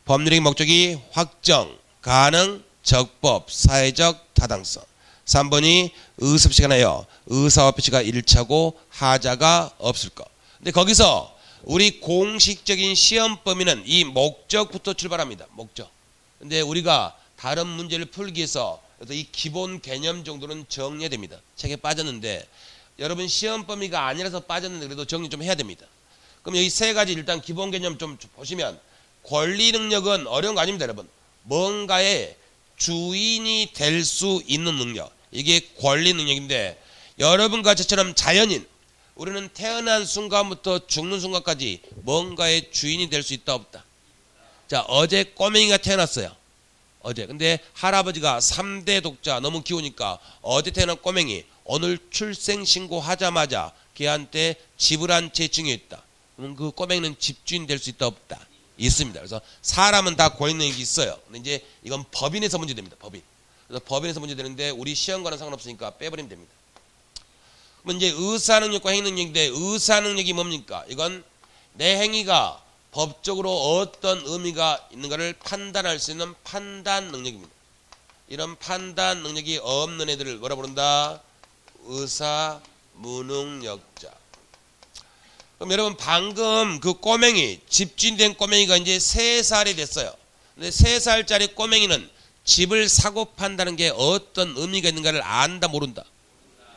법률행위 목적이 확정, 가능, 적법, 사회적 타당성. 3번이 의사표시가 나요. 의사와 표시가 일치하고 하자가 없을 것. 근데 거기서 우리 공식적인 시험 범위는 이 목적부터 출발합니다. 목적. 근데 우리가 다른 문제를 풀기 위해서 이 기본 개념 정도는 정리해야 됩니다. 책에 빠졌는데 여러분 시험 범위가 아니라서 빠졌는데 그래도 정리 좀 해야 됩니다. 그럼 여기 세 가지 일단 기본 개념 좀 보시면 권리 능력은 어려운 거 아닙니다, 여러분. 뭔가의 주인이 될 수 있는 능력. 이게 권리 능력인데 여러분과 저처럼 자연인, 우리는 태어난 순간부터 죽는 순간까지 뭔가의 주인이 될 수 있다 없다. 자, 어제 꼬맹이가 태어났어요. 어제. 근데 할아버지가 3대 독자 너무 키우니까 어제 태어난 꼬맹이 오늘 출생신고 하자마자 걔한테 집을 한 채 증여했다. 그럼 그 꼬맹이는 집주인 될 수 있다 없다. 있습니다. 그래서 사람은 다 권익력이 있어요. 근데 이제 이건 법인에서 문제됩니다. 법인. 그래서 법인에서 문제되는데 우리 시험과는 상관없으니까 빼버리면 됩니다. 그럼 이제 의사능력과 행위능력인데 의사능력이 뭡니까? 이건 내 행위가 법적으로 어떤 의미가 있는가를 판단할 수 있는 판단 능력입니다. 이런 판단 능력이 없는 애들을 뭐라 부른다? 의사 무능력자. 그럼 여러분 방금 그 꼬맹이 집주인 된 꼬맹이가 이제 3살이 됐어요. 근데 3살짜리 꼬맹이는 집을 사고 판다는 게 어떤 의미가 있는가를 안다 모른다.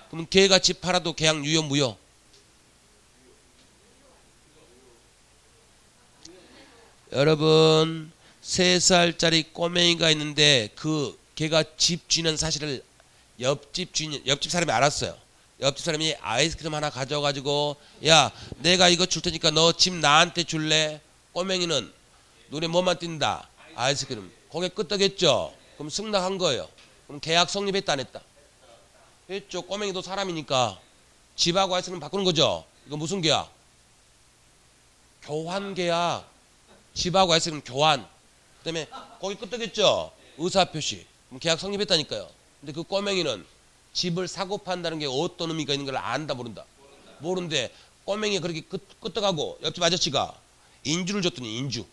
그럼 걔가 집 팔아도 계약 유효 무효? 여러분 3살짜리 꼬맹이가 있는데 그 걔가 집주인은 사실을 옆집 사람이 알았어요. 옆집 사람이 아이스크림 하나 가져가지고 야 내가 이거 줄 테니까 너 집 나한테 줄래? 꼬맹이는 눈에 뭐만 띈다? 아이스크림. 거기에 끄떡했죠. 그럼 승낙한 거예요. 그럼 계약 성립했다 안 했다? 했죠. 꼬맹이도 사람이니까 집하고 아이스크림 바꾸는 거죠. 이거 무슨 계약? 교환 계약. 집하고 아이스크림 교환. 그 다음에 거기 끄떡했죠. 의사표시. 그럼 계약 성립했다니까요. 근데 그 꼬맹이는 집을 사고 판다는 게 어떤 의미가 있는 걸 안다 모른다? 모르는데 꼬맹이 그렇게 끄떡하고 옆집 아저씨가 인주를 줬더니 인주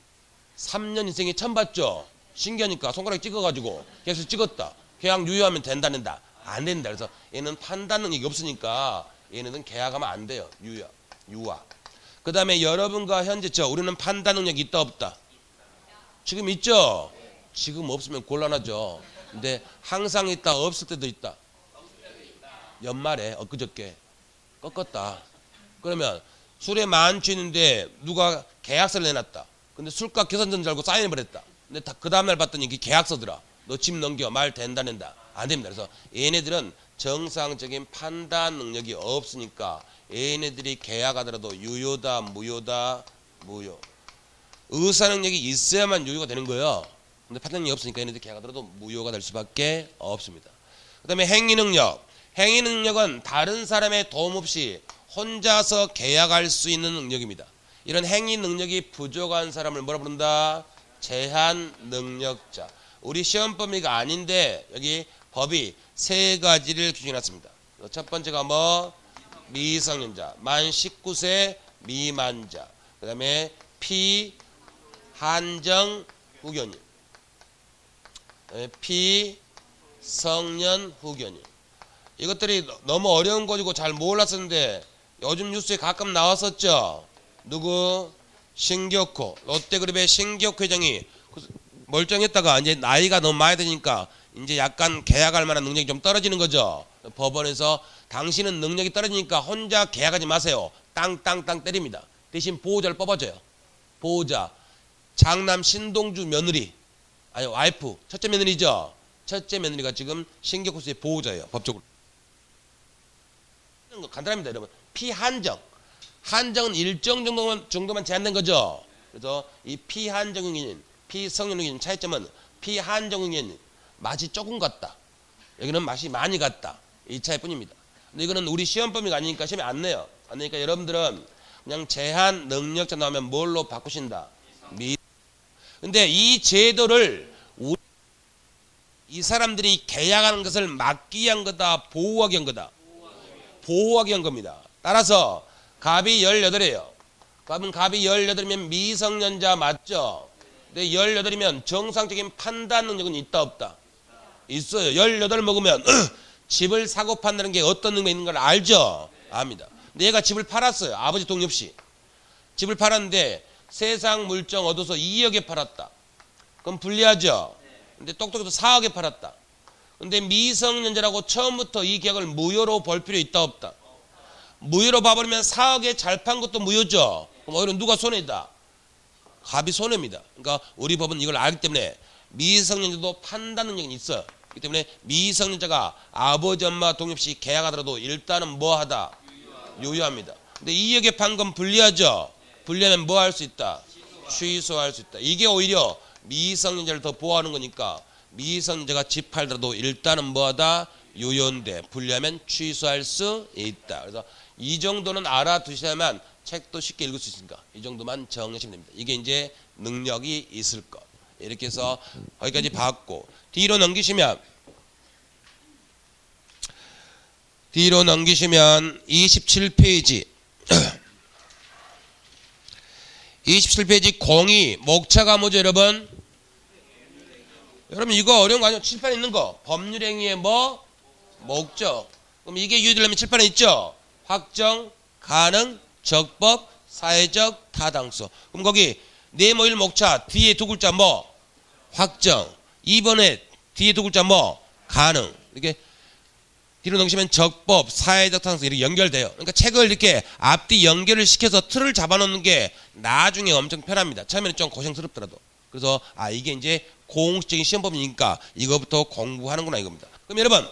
3년 인생에 처음 봤죠. 신기하니까 손가락 찍어가지고 계속 찍었다. 계약 유효하면 된다는다. 안 된다. 그래서 얘는 판단 능력이 없으니까 얘네는 계약하면 안 돼요. 유아. 그 다음에 여러분과 현재 우리는 판단 능력이 있다 없다? 지금 있죠. 지금 없으면 곤란하죠. 근데 항상 있다 없을 때도 있다. 연말에 엊그저께 꺾었다. 그러면 술에 만취했는데 누가 계약서를 내놨다. 근데 술값 계산전 줄 알고 사인해버렸다. 근데 그 다음날 봤더니 이게 계약서더라. 너 집 넘겨 말 된다는다. 안 됩니다. 그래서 얘네들은 정상적인 판단 능력이 없으니까 얘네들이 계약하더라도 유효다 무효다 무효. 의사 능력이 있어야만 유효가 되는 거예요. 근데 판단 능력이 없으니까 얘네들이 계약하더라도 무효가 될 수밖에 없습니다. 그 다음에 행위 능력. 행위 능력은 다른 사람의 도움 없이 혼자서 계약할 수 있는 능력입니다. 이런 행위 능력이 부족한 사람을 뭐라 부른다? 제한 능력자. 우리 시험 범위가 아닌데 여기 법이 3가지를 규정해놨습니다. 첫 번째가 뭐? 미성년자, 만 19세 미만자, 그 다음에 피한정 후견인, 피성년 후견인. 이것들이 너무 어려운 거지고 잘 몰랐었는데 요즘 뉴스에 가끔 나왔었죠. 누구? 신격호, 롯데그룹의 신격호 회장이 멀쩡했다가 이제 나이가 너무 많이 되니까 이제 약간 계약할 만한 능력이 좀 떨어지는 거죠. 법원에서 당신은 능력이 떨어지니까 혼자 계약하지 마세요. 땅땅땅 때립니다. 대신 보호자를 뽑아줘요. 보호자, 장남 신동주 며느리, 아니 와이프, 첫째 며느리죠. 첫째 며느리가 지금 신격호수의 보호자예요. 법적으로. 간단합니다, 여러분. 피한정. 한정은 일정 정도만 제한된 거죠. 그래서 이 피한정 의견인, 피성년 의견인 차이점은 피한정 의견인 맛이 조금 같다. 여기는 맛이 많이 같다. 이 차이뿐입니다. 근데 이거는 우리 시험 범위가 아니니까 시험에 안 내요. 안 내니까 여러분들은 그냥 제한 능력자 나오면 뭘로 바꾸신다? 근데 이 제도를 이 사람들이 계약하는 것을 막기 위한 거다, 보호하기 위한 거다? 보호하기 위한 겁니다. 따라서 갑이 18이에요. 갑이 18이면 미성년자 맞죠? 근데 18이면 정상적인 판단 능력은 있다 없다? 있어요. 18 먹으면 집을 사고 판다는 게 어떤 능력이 있는 걸 알죠? 압니다. 근데 얘가 집을 팔았어요. 아버지 동의 없이. 집을 팔았는데 세상 물정 얻어서 2억에 팔았다. 그럼 불리하죠? 근데 똑똑해서 4억에 팔았다. 근데 미성년자라고 처음부터 이 계약을 무효로 볼 필요 있다 없다? 무효로 봐버리면 4억에 잘 판 것도 무효죠. 그럼 오히려 누가 손해다? 갑이 손해입니다. 그러니까 우리 법은 이걸 알기 때문에 미성년자도 판단 능력이 있어요. 그렇기 때문에 미성년자가 아버지 엄마 동의 없이 계약하더라도 일단은 뭐하다? 유효합니다. 근데 이역의 판건 불리하죠. 불리하면 뭐 할 수 있다? 취소할 수 있다. 이게 오히려 미성년자를 더 보호하는 거니까 미성년자가 집팔더라도 일단은 뭐하다? 유효인데 불리하면 취소할 수 있다. 그래서 이 정도는 알아두시면 책도 쉽게 읽을 수 있으니까 이 정도만 정리하시면 됩니다. 이게 이제 능력이 있을 것. 이렇게 해서 거기까지 봤고 뒤로 넘기시면 27페이지 27페이지 공이 목차가 뭐죠 여러분? 여러분 이거 어려운 거 아니에요? 칠판에 있는 거 법률행위의 뭐? 목적. 그럼 이게 유효되려면 칠판에 있죠? 확정, 가능, 적법, 사회적, 타당성. 그럼 거기 네모일 목차 뒤에 두 글자 뭐? 확정. 2번에 뒤에 두 글자 뭐? 가능. 이렇게 뒤로 넘기시면 적법, 사회적, 타당성 이렇게 연결돼요. 그러니까 책을 이렇게 앞뒤 연결을 시켜서 틀을 잡아놓는 게 나중에 엄청 편합니다. 처음에는 좀 고생스럽더라도. 그래서 이게 이제 공식적인 시험법이니까 이거부터 공부하는구나 이겁니다. 그럼 여러분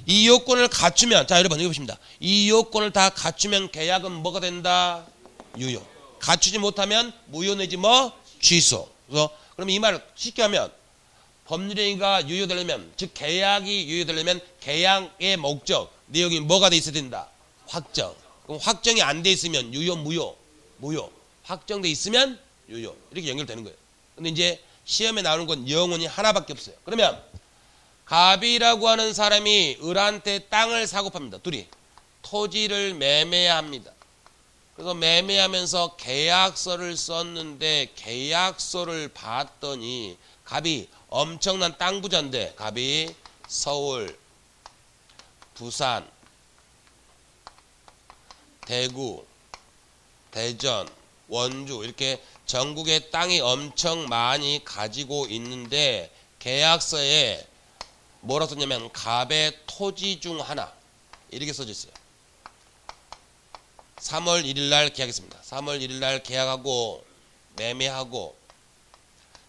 이 요건을 갖추면 자 여러분 이거 보십니다. 이 요건을 다 갖추면 계약은 뭐가 된다? 유효. 갖추지 못하면 무효 내지 뭐? 취소. 그래서 그럼 이 말을 쉽게 하면 법률행위가 유효되려면 즉 계약이 유효되려면 계약의 목적 내용이 뭐가 돼 있어야 된다? 확정. 그럼 확정이 안 돼 있으면 유효 무효? 무효. 확정돼 있으면 유효. 이렇게 연결되는 거예요. 근데 이제 시험에 나오는 건 영혼이 하나밖에 없어요. 그러면 갑이라고 하는 사람이 을한테 땅을 사고 팝니다. 둘이 토지를 매매합니다. 그래서 매매하면서 계약서를 썼는데 계약서를 봤더니 갑이 엄청난 땅 부자인데 갑이 서울, 부산, 대구, 대전, 원주 이렇게 전국에 땅이 엄청 많이 가지고 있는데 계약서에 뭐라고 썼냐면 갑의 토지 중 하나 이렇게 써져 있어요. 3월 1일 날 계약했습니다. 3월 1일 날 계약하고 매매하고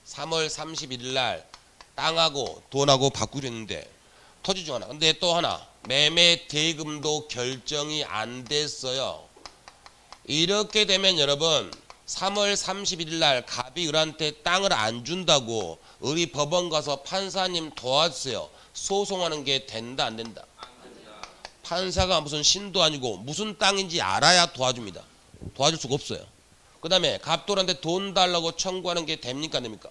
3월 31일 날 땅하고 돈하고 바꾸려 했는데 토지 중 하나. 근데 또 하나 매매 대금도 결정이 안 됐어요. 이렇게 되면 여러분 3월 31일 날 갑이 을한테 땅을 안 준다고 을이 법원 가서 판사님 도와주세요. 소송하는 게 된다 안 된다? 판사가 무슨 신도 아니고 무슨 땅인지 알아야 도와줍니다. 도와줄 수가 없어요. 그 다음에 갑돌한테 돈 달라고 청구하는 게 됩니까 안 됩니까?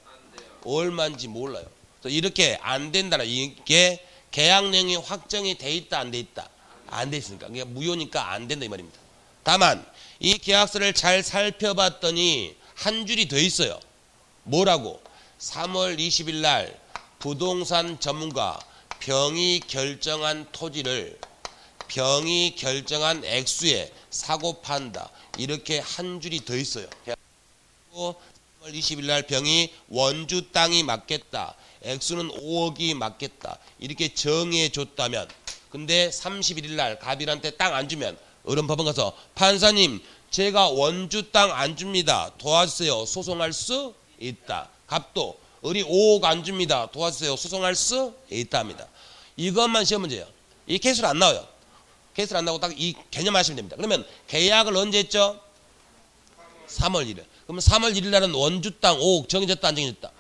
얼마인지 몰라요. 그래서 이렇게 안 된다는 이게 계약 내용이 확정이 돼 있다 안 돼 있다? 안 돼 있으니까 그게 무효니까 안 된다 이 말입니다. 다만 이 계약서를 잘 살펴봤더니 한 줄이 더 있어요. 뭐라고? 3월 20일 날 부동산 전문가 병이 결정한 토지를 병이 결정한 액수에 사고 판다. 이렇게 한 줄이 더 있어요. 3월 20일 날 병이 원주 땅이 맞겠다. 액수는 5억이 맞겠다. 이렇게 정해 줬다면 근데 31일 날 갑일한테 땅 안 주면 어른 법원 가서 판사님 제가 원주 땅 안 줍니다. 도와주세요. 소송할 수 있다. 갑도 을이 5억 안 줍니다. 도와주세요. 소송할 수 있답니다. 이것만 시험 문제예요. 이 케이스로 안 나와요. 케이스로 안 나오고 딱 이 개념 하시면 됩니다. 그러면 계약을 언제 했죠? 3월 1일. 그러면 3월 1일 날은 원주 땅 5억 정해졌다 안 정해졌다?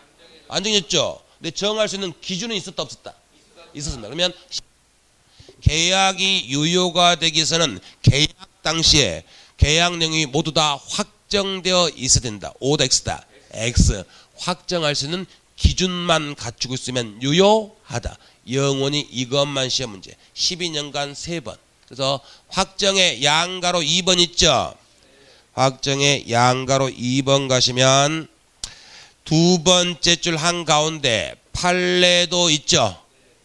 안 정해졌죠. 근데 정할 수 있는 기준은 있었다 없었다? 있었습니다. 그러면 계약이 유효가 되기 위해서는 계약 당시에 계약 내용이 모두 다 확정되어 있어야 된다. O다 X다. X. 확정할 수 있는 기준만 갖추고 있으면 유효하다. 영원히 이것만 시험 문제. 12년간 3번. 그래서 확정의 양가로 2번 있죠. 확정의 양가로 2번 가시면 두 번째 줄 한가운데 판례도 있죠.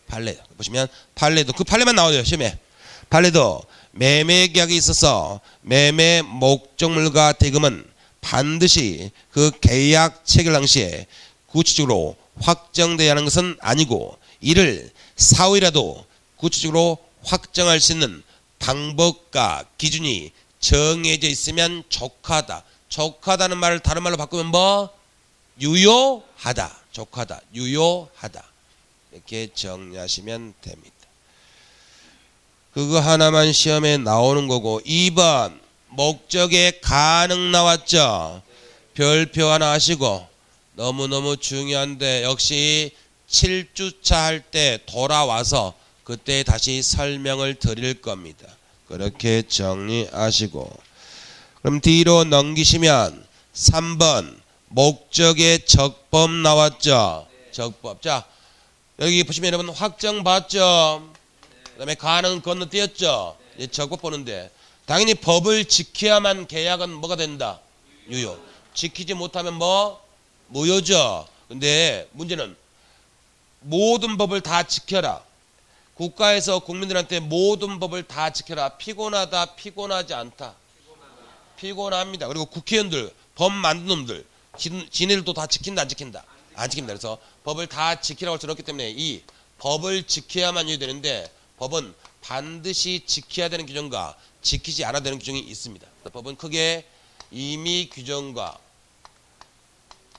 판례 보시면 판례도 그 판례만 나와요 시험에. 판례도 매매 계약이 있어서 매매 목적물과 대금은 반드시 그 계약 체결 당시에 구체적으로 확정되어야 하는 것은 아니고 이를 사후이라도 구체적으로 확정할 수 있는 방법과 기준이 정해져 있으면 족하다. 족하다는 말을 다른 말로 바꾸면 뭐? 유효하다. 족하다. 유효하다. 이렇게 정리하시면 됩니다. 그거 하나만 시험에 나오는 거고 2번 목적의 가능 나왔죠. 별표 하나 하시고 너무너무 중요한데 역시 7주차 할 때 돌아와서 그때 다시 설명을 드릴 겁니다. 그렇게 정리하시고 그럼 뒤로 넘기시면 3번 목적의 적법 나왔죠. 적법. 자 여기 보시면 여러분 확정 봤죠. 그 다음에 가능 건너뛰었죠. 이제 적법 보는데 당연히 법을 지켜야만 계약은 뭐가 된다. 유효. 지키지 못하면 뭐? 무효죠. 근데 문제는 모든 법을 다 지켜라. 국가에서 국민들한테 모든 법을 다 지켜라. 피곤하다, 피곤하지 않다. 피곤합니다. 그리고 국회의원들, 법 만든 놈들, 지네들도 다 지킨다, 안 지킨다? 안 지킵니다. 그래서 법을 다 지키라고 할 수는 없기 때문에 이 법을 지켜야만 유효되는데 법은 반드시 지켜야 되는 규정과 지키지 않아야 되는 규정이 있습니다. 법은 크게 임의 규정과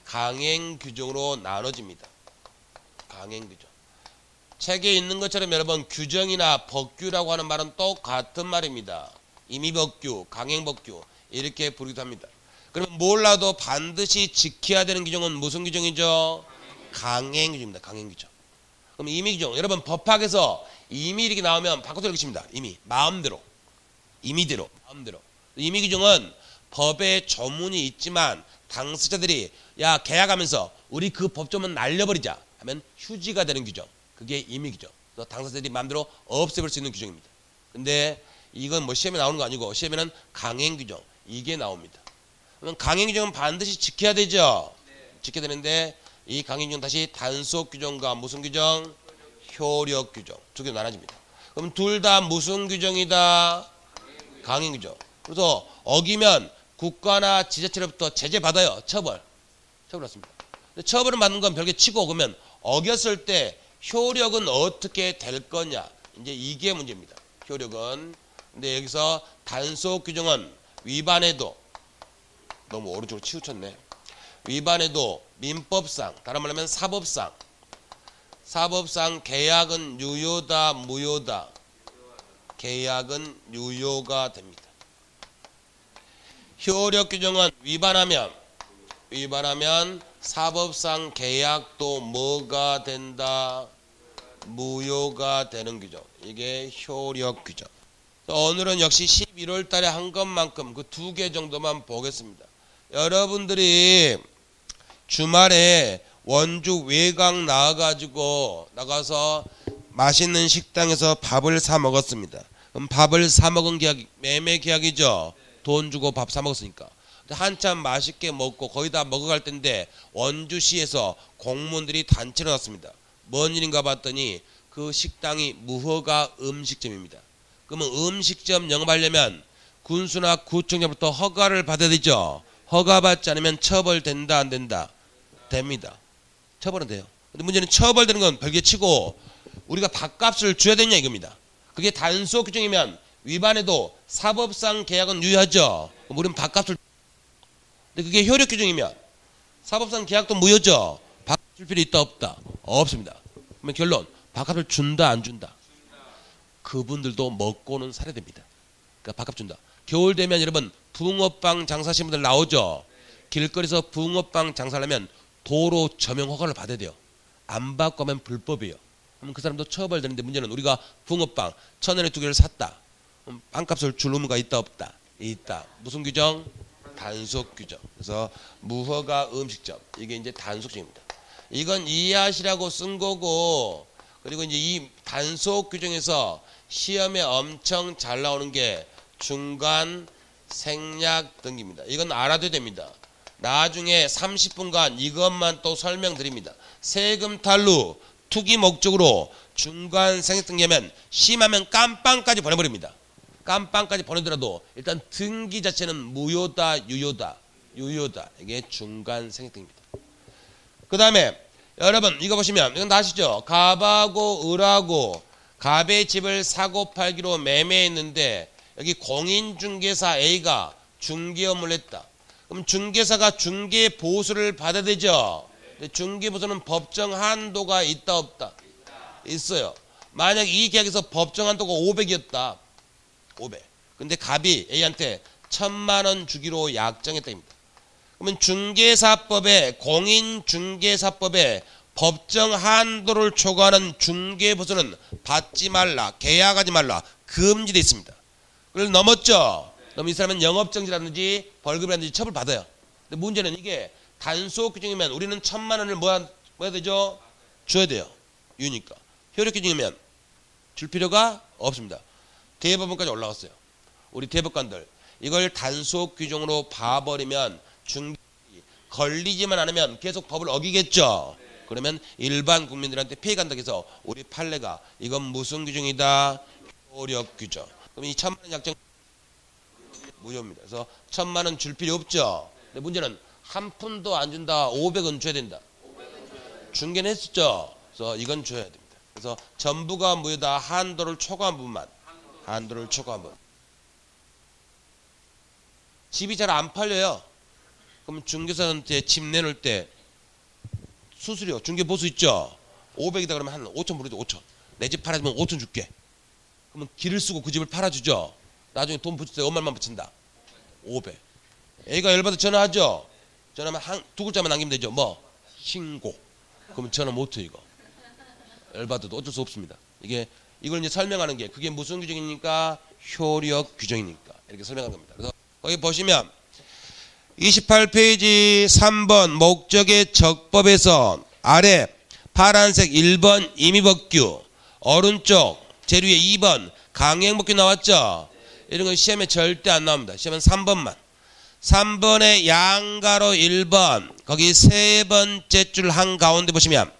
강행 규정으로 나눠집니다. 강행 규정. 책에 있는 것처럼 여러분 규정이나 법규라고 하는 말은 똑같은 말입니다. 임의법규, 강행법규 이렇게 부르기도 합니다. 그러면 몰라도 반드시 지켜야 되는 규정은 무슨 규정이죠? 강행규정입니다. 강행규정. 그럼 임의규정. 여러분 법학에서 임의 이렇게 나오면 바꿔서 읽으십니다. 임의. 마음대로. 임의대로. 마음대로. 임의규정은 법에 조문이 있지만 당사자들이 야 계약하면서 우리 그 법조문 날려버리자 하면 휴지가 되는 규정. 그게 임의규정. 그래서 당사자들이 마음대로 없애버릴 수 있는 규정입니다. 근데 이건 뭐 시험에 나오는 거 아니고 시험에는 강행규정. 이게 나옵니다. 그러면 강행규정은 반드시 지켜야 되죠. 지켜야 되는데 이 강행규정 다시 단속규정과 무슨 규정? 효력규정. 두 개로 나눠집니다. 그럼 둘 다 무슨 규정이다? 강행규정. 그래서 어기면 국가나 지자체로부터 제재받아요. 처벌받습니다. 처벌을 받는 건 별개 치고 그러면 어겼을 때 효력은 어떻게 될 거냐. 이제 이게 문제입니다. 효력은. 근데 여기서 단속 규정은 위반해도 너무 오른쪽으로 치우쳤네. 위반해도 민법상, 다른 말로 하면 사법상 계약은 유효다, 무효다. 계약은 유효가 됩니다. 효력 규정은 위반하면 사법상 계약도 뭐가 된다? 무효가 되는 규정. 이게 효력 규정. 오늘은 역시 11월 달에 한 것만큼 그 2개 정도만 보겠습니다. 여러분들이 주말에 원주 외곽 나가서 맛있는 식당에서 밥을 사 먹었습니다. 그럼 밥을 사 먹은 계약, 매매 계약이죠. 돈 주고 밥 사 먹었으니까. 한참 맛있게 먹고 거의 다 먹어갈 텐데 원주시에서 공무원들이 단체로 났습니다. 뭔 일인가 봤더니 그 식당이 무허가 음식점입니다. 그러면 음식점 영업하려면 군수나 구청장부터 허가를 받아야 되죠. 허가받지 않으면 처벌된다, 안 된다? 됩니다. 처벌은 돼요. 근데 문제는 처벌되는 건 별개 치고 우리가 밥값을 줘야 되냐 이겁니다. 그게 단속 규정이면 위반해도 사법상 계약은 유효하죠. 우리는 밥값을. 근데 그게 효력 규정이면 사법상 계약도 무효죠. 밥값 줄 필요 있다 없다? 없습니다. 그러면 결론 밥값을 준다 안 준다? 그분들도 먹고는 살아야 됩니다. 그러니까 밥값 준다. 겨울 되면 여러분 붕어빵 장사하시는 분들 나오죠. 길거리에서 붕어빵 장사하려면 도로 점용 허가를 받아야 돼요. 안 받고 하면 불법이에요. 그럼 그 사람도 처벌되는데 문제는 우리가 붕어빵 1,000원에 2개를 샀다. 그럼 빵값을 줄 의무가 있다 없다? 있다. 무슨 규정? 단속 규정. 그래서 무허가 음식점. 이게 이제 단속 규정입니다. 이건 이해하시라고 쓴 거고 그리고 이제 이 단속 규정에서 시험에 엄청 잘 나오는 게 중간 생략 등기입니다. 이건 알아둬야 됩니다. 나중에 30분간 이것만 또 설명드립니다. 세금 탈루, 투기 목적으로 중간 생략 등기하면 심하면 깜빵까지 보내버립니다. 깜빵까지 보내더라도 일단 등기 자체는 무효다, 유효다. 이게 중간 생략 등기입니다. 그 다음에 여러분 이거 보시면 이건 다 아시죠? 갑하고 을하고 갑의 집을 사고 팔기로 매매했는데 여기 공인중개사 A가 중개 업무를 했다. 그럼 중개사가 중개 보수를 받아야 되죠. 중개 보수는 법정 한도가 있다 없다? 있어요. 만약 이 계약에서 법정 한도가 500이었다. 500. 근데 갑이 A한테 1000만 원 주기로 약정했다 입니다. 그러면 중개사법에 공인중개사법에 법정 한도를 초과하는 중개보수는 받지 말라, 계약하지 말라, 금지되어 있습니다. 그걸 넘었죠. 그럼 이 사람은 영업정지라든지 벌금이라든지 처벌 받아요. 근데 문제는 이게 단속 규정이면 우리는 1000만 원을 뭐 해야 되죠? 줘야 돼요. 유니까. 효력 규정이면 줄 필요가 없습니다. 대법원까지 올라갔어요. 우리 대법관들 이걸 단속 규정으로 봐버리면 걸리지만 않으면 계속 법을 어기겠죠. 그러면 일반 국민들한테 피해 간다고 해서 우리 판례가 이건 무슨 규정이다? 효력 규정. 그럼 이 1000만 원 약정 무효입니다. 그래서 1000만 원 줄 필요 없죠. 근데 문제는 한 푼도 안 준다. 500원 줘야 된다. 중개는 했었죠. 그래서 이건 줘야 됩니다. 그래서 전부가 무효다. 한도를 초과한 부분만. 한도를 초과한 부분. 집이 잘 안 팔려요. 그럼 중개사한테 집 내놓을 때 수수료, 중개보수 있죠. 500이다 그러면 한 5천 부르죠. 5천. 내 집 팔아주면 5천 줄게. 그러면 길을 쓰고 그 집을 팔아주죠. 나중에 돈 붙일 때 얼마만 붙인다. 500. A가 열받아 전화하죠. 전화하면 두 글자만 남기면 되죠. 뭐? 신고. 그러면 전화 못해 이거. 열받아도 어쩔 수 없습니다. 이걸 이제 설명하는 게 그게 무슨 규정이니까? 효력 규정이니까. 이렇게 설명하는 겁니다. 그래서 거기 보시면 28페이지 3번 목적의 적법에서 아래 파란색 1번 임의법규 오른쪽 재료에 2번 강행법규 나왔죠. 이런 건 시험에 절대 안 나옵니다. 시험은 3번만. 3번의 양가로 1번 거기 세 번째 줄 한가운데 보시면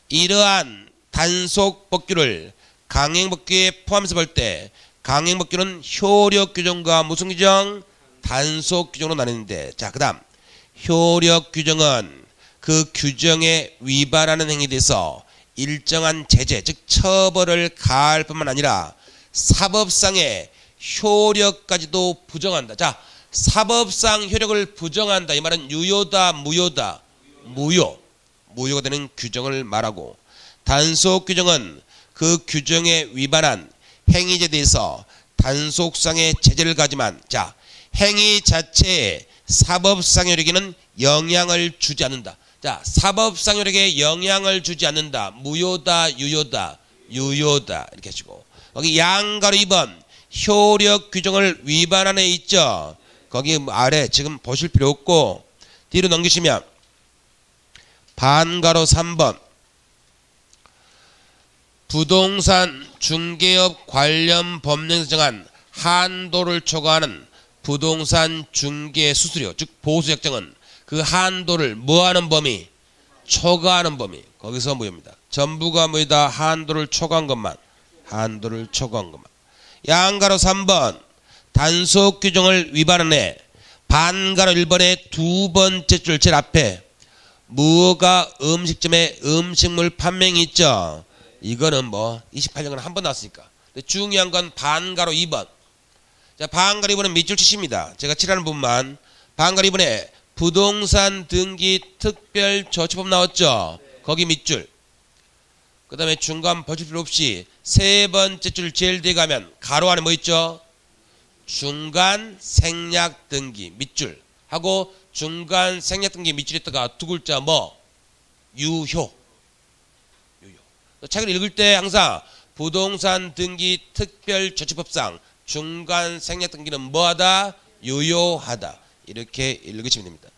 이러한 단속법규를 강행법규에 포함해서 볼 때 강행법규는 효력 규정과 무슨 규정? 단속 규정으로 나뉘는데 자 그 다음 효력 규정은 그 규정에 위반하는 행위에 대해서 일정한 제재 즉 처벌을 가할 뿐만 아니라 사법상의 효력까지도 부정한다. 자 사법상 효력을 부정한다. 이 말은 유효다 무효다? 무효가 되는 규정을 말하고 단속 규정은 그 규정에 위반한 행위에 대해서 단속상의 제재를 가지만 자 행위 자체에 사법상 효력에는 영향을 주지 않는다. 자, 사법상 효력에 영향을 주지 않는다. 무효다, 유효다, 유효다. 이렇게 하시고. 거기 양가로 2번 효력 규정을 위반하는 애 있죠. 거기 아래 지금 보실 필요 없고 뒤로 넘기시면 반가로 3번 부동산 중개업 관련 법령에서 정한 한도를 초과하는 부동산 중개 수수료 즉 보수약정은 그 한도를 뭐하는 범위? 초과하는 범위. 거기서 무효입니다. 전부가 무효다. 한도를 초과한 것만. 한도를 초과한 것만. 양가로 3번 단속 규정을 위반하네. 반가로 1번의 두 번째 줄 제일 앞에 무허가 음식점에 음식물 판매이 있죠. 이거는 뭐 28년간 한 번 나왔으니까. 중요한 건 반가로 2번. 자, 반가로 2번은 밑줄 치십니다. 제가 칠하는 부분만. 반가로 2번에 부동산 등기 특별조치법 나왔죠. 거기 밑줄. 그 다음에 중간 버칠 필요 없이 세 번째 줄 제일 뒤에 가면 가로 안에 뭐 있죠? 중간 생략 등기 밑줄 하고 중간 생략 등기 밑줄에다가 두 글자 뭐? 유효. 책을 읽을 때 항상 부동산 등기 특별조치법상 중간 생략 등기는 뭐하다? 유효하다. 이렇게 읽으시면 됩니다.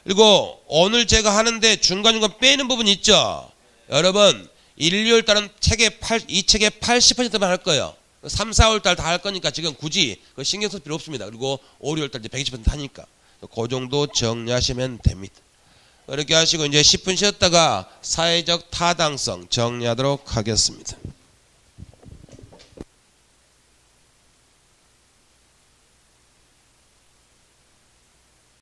그리고 오늘 제가 하는데 중간중간 빼는 부분 있죠. 여러분 1, 2월 달은 이 책의 80%만 할 거예요. 3, 4월 달 다 할 거니까 지금 굳이 신경 쓸 필요 없습니다. 그리고 5, 6월 달 이제 120% 하니까 그 정도 정리하시면 됩니다. 이렇게 하시고 이제 10분 쉬었다가 사회적 타당성 정리하도록 하겠습니다.